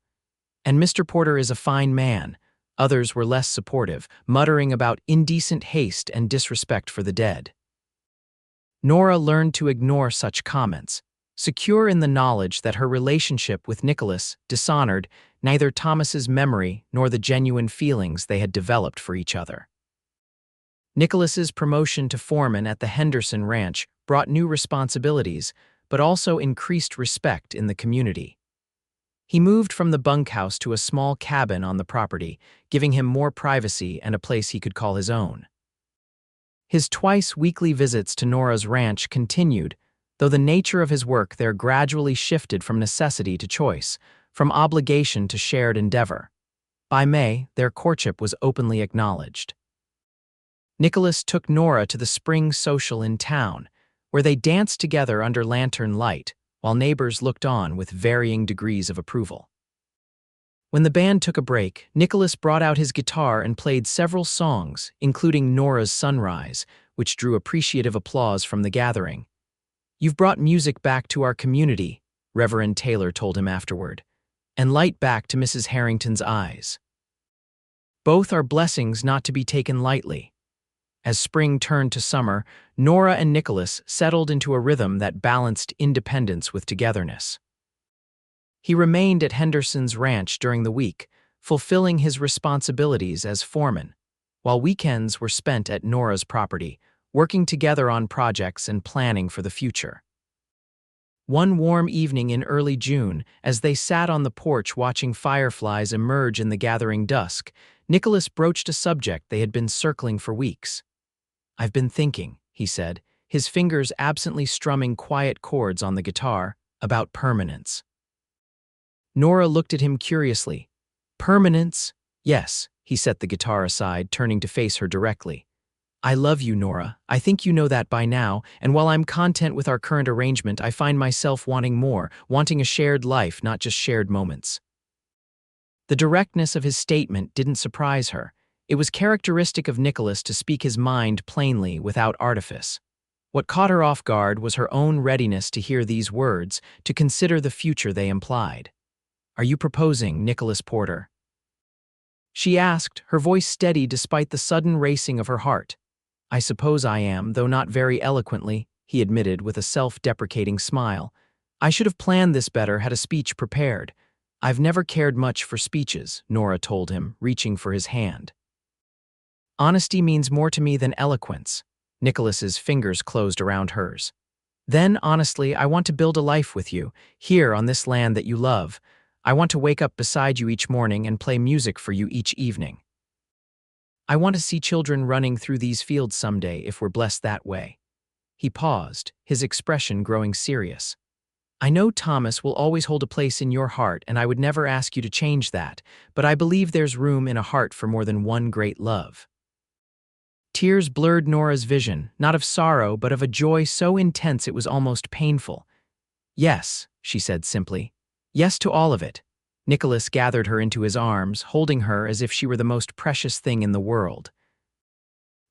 "And Mr. Porter is a fine man." Others were less supportive, muttering about indecent haste and disrespect for the dead. Nora learned to ignore such comments, secure in the knowledge that her relationship with Nicholas dishonored neither Thomas's memory nor the genuine feelings they had developed for each other. Nicholas's promotion to foreman at the Henderson Ranch brought new responsibilities, but also increased respect in the community. He moved from the bunkhouse to a small cabin on the property, giving him more privacy and a place he could call his own. His twice-weekly visits to Nora's ranch continued, though the nature of his work there gradually shifted from necessity to choice, from obligation to shared endeavor. By May, their courtship was openly acknowledged. Nicholas took Nora to the spring social in town, where they danced together under lantern light, while neighbors looked on with varying degrees of approval. When the band took a break, Nicholas brought out his guitar and played several songs, including Nora's Sunrise, which drew appreciative applause from the gathering. "You've brought music back to our community," Reverend Taylor told him afterward, "and light back to Mrs. Harrington's eyes. Both are blessings not to be taken lightly." As spring turned to summer, Nora and Nicholas settled into a rhythm that balanced independence with togetherness. He remained at Henderson's ranch during the week, fulfilling his responsibilities as foreman, while weekends were spent at Nora's property, working together on projects and planning for the future. One warm evening in early June, as they sat on the porch watching fireflies emerge in the gathering dusk, Nicholas broached a subject they had been circling for weeks. "I've been thinking," he said, his fingers absently strumming quiet chords on the guitar, "about permanence." Nora looked at him curiously. "Permanence? Yes," he set the guitar aside, turning to face her directly. "I love you, Nora. I think you know that by now, and while I'm content with our current arrangement, I find myself wanting more, wanting a shared life, not just shared moments." The directness of his statement didn't surprise her. It was characteristic of Nicholas to speak his mind plainly without artifice. What caught her off guard was her own readiness to hear these words, to consider the future they implied. "Are you proposing, Nicholas Porter?" she asked, her voice steady despite the sudden racing of her heart. "I suppose I am, though not very eloquently," he admitted with a self-deprecating smile. "I should have planned this better, had a speech prepared." "I've never cared much for speeches," Nora told him, reaching for his hand. "Honesty means more to me than eloquence." Nicholas's fingers closed around hers. "Then, honestly, I want to build a life with you, here on this land that you love. I want to wake up beside you each morning and play music for you each evening. I want to see children running through these fields someday if we're blessed that way." He paused, his expression growing serious. "I know Thomas will always hold a place in your heart, and I would never ask you to change that, but I believe there's room in a heart for more than one great love." Tears blurred Nora's vision, not of sorrow, but of a joy so intense it was almost painful. "Yes," she said simply. Yes to all of it. Nicholas gathered her into his arms, holding her as if she were the most precious thing in the world.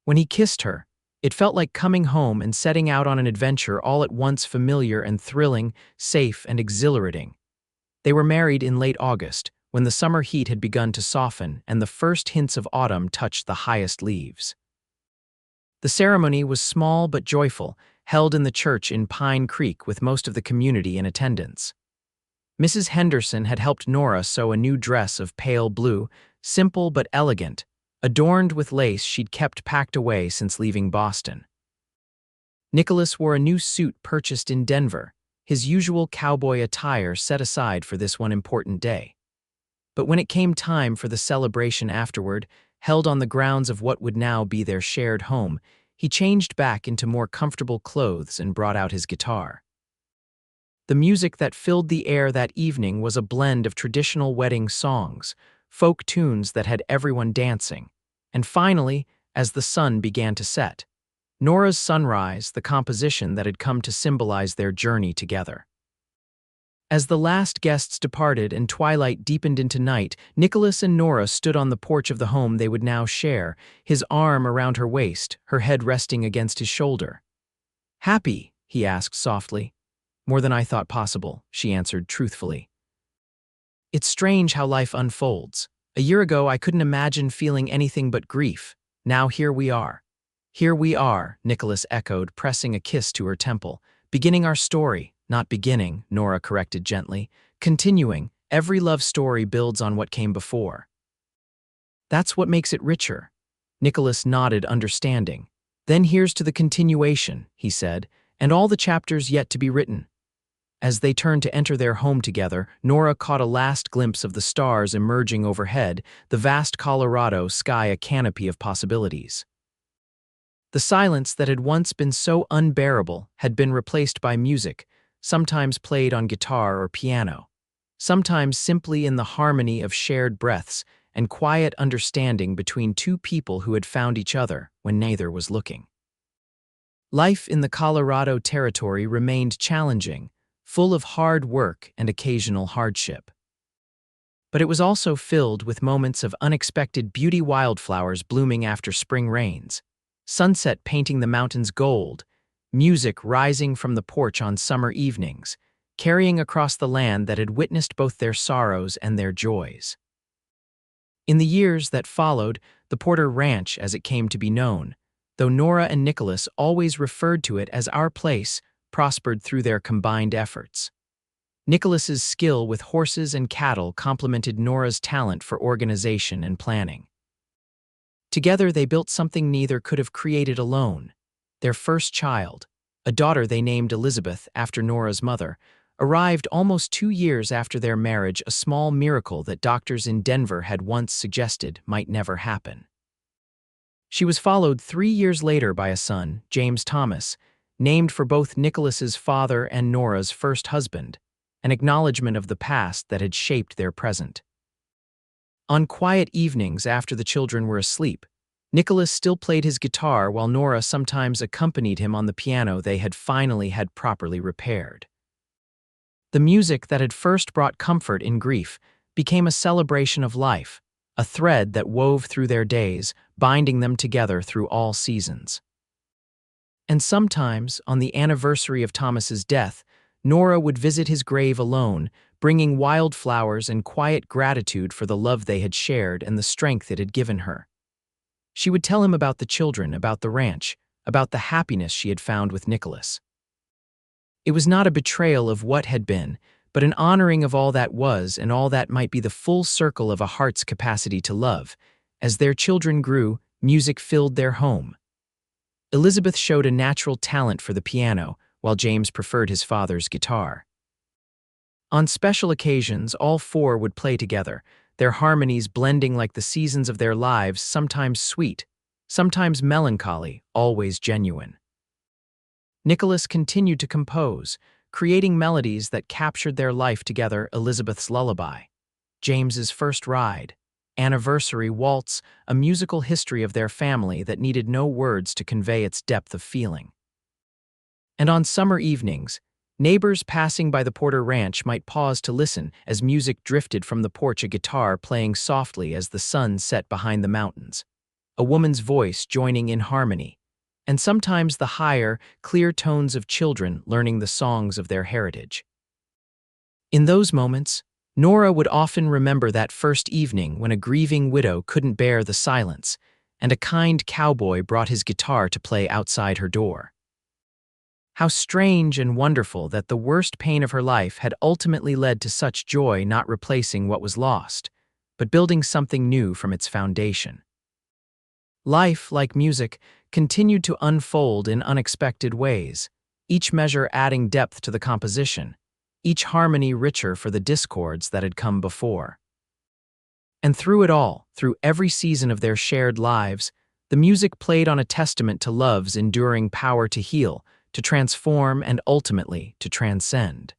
When he kissed her, it felt like coming home and setting out on an adventure all at once familiar and thrilling, safe and exhilarating. They were married in late August, when the summer heat had begun to soften and the first hints of autumn touched the highest leaves. The ceremony was small but joyful, held in the church in Pine Creek with most of the community in attendance. Mrs. Henderson had helped Nora sew a new dress of pale blue, simple but elegant, adorned with lace she'd kept packed away since leaving Boston. Nicholas wore a new suit purchased in Denver, his usual cowboy attire set aside for this one important day. But when it came time for the celebration afterward, held on the grounds of what would now be their shared home, he changed back into more comfortable clothes and brought out his guitar. The music that filled the air that evening was a blend of traditional wedding songs, folk tunes that had everyone dancing, and finally, as the sun began to set, Nora's Sunrise, the composition that had come to symbolize their journey together. As the last guests departed and twilight deepened into night, Nicholas and Nora stood on the porch of the home they would now share, his arm around her waist, her head resting against his shoulder. "Happy?" he asked softly. "More than I thought possible," she answered truthfully. "It's strange how life unfolds. A year ago I couldn't imagine feeling anything but grief. Now here we are." "Here we are," Nicholas echoed, pressing a kiss to her temple. "Beginning our story." "Not beginning," Nora corrected gently. "Continuing. Every love story builds on what came before." "That's what makes it richer." Nicholas nodded, understanding. "Then here's to the continuation," he said, "and all the chapters yet to be written." As they turned to enter their home together, Nora caught a last glimpse of the stars emerging overhead, the vast Colorado sky a canopy of possibilities. The silence that had once been so unbearable had been replaced by music, sometimes played on guitar or piano, sometimes simply in the harmony of shared breaths and quiet understanding between two people who had found each other when neither was looking. Life in the Colorado Territory remained challenging, full of hard work and occasional hardship. But it was also filled with moments of unexpected beauty, wildflowers blooming after spring rains, sunset painting the mountains gold, music rising from the porch on summer evenings, carrying across the land that had witnessed both their sorrows and their joys. In the years that followed, the Porter Ranch, as it came to be known, though Nora and Nicholas always referred to it as our place, prospered through their combined efforts. Nicholas's skill with horses and cattle complemented Nora's talent for organization and planning. Together they built something neither could have created alone. Their first child, a daughter they named Elizabeth after Nora's mother, arrived almost 2 years after their marriage, a small miracle that doctors in Denver had once suggested might never happen. She was followed 3 years later by a son, James Thomas, named for both Nicholas's father and Nora's first husband, an acknowledgement of the past that had shaped their present. On quiet evenings after the children were asleep, Nicholas still played his guitar while Nora sometimes accompanied him on the piano they had finally had properly repaired. The music that had first brought comfort in grief became a celebration of life, a thread that wove through their days, binding them together through all seasons. And sometimes, on the anniversary of Thomas's death, Nora would visit his grave alone, bringing wildflowers and quiet gratitude for the love they had shared and the strength it had given her. She would tell him about the children, about the ranch, about the happiness she had found with Nicholas. It was not a betrayal of what had been, but an honoring of all that was and all that might be the full circle of a heart's capacity to love. As their children grew, music filled their home. Elizabeth showed a natural talent for the piano, while James preferred his father's guitar. On special occasions, all four would play together, their harmonies blending like the seasons of their lives, sometimes sweet, sometimes melancholy, always genuine. Nicholas continued to compose, creating melodies that captured their life together, Elizabeth's Lullaby, James's First Ride, Anniversary Waltz, a musical history of their family that needed no words to convey its depth of feeling. And on summer evenings, Neighbors passing by the Porter Ranch might pause to listen as music drifted from the porch, a guitar playing softly as the sun set behind the mountains, a woman's voice joining in harmony, and sometimes the higher, clear tones of children learning the songs of their heritage. In those moments, Nora would often remember that first evening when a grieving widow couldn't bear the silence, and a kind cowboy brought his guitar to play outside her door. How strange and wonderful that the worst pain of her life had ultimately led to such joy, not replacing what was lost, but building something new from its foundation. Life, like music, continued to unfold in unexpected ways, each measure adding depth to the composition, each harmony richer for the discords that had come before. And through it all, through every season of their shared lives, the music played on a testament to love's enduring power to heal, to transform, and ultimately to transcend.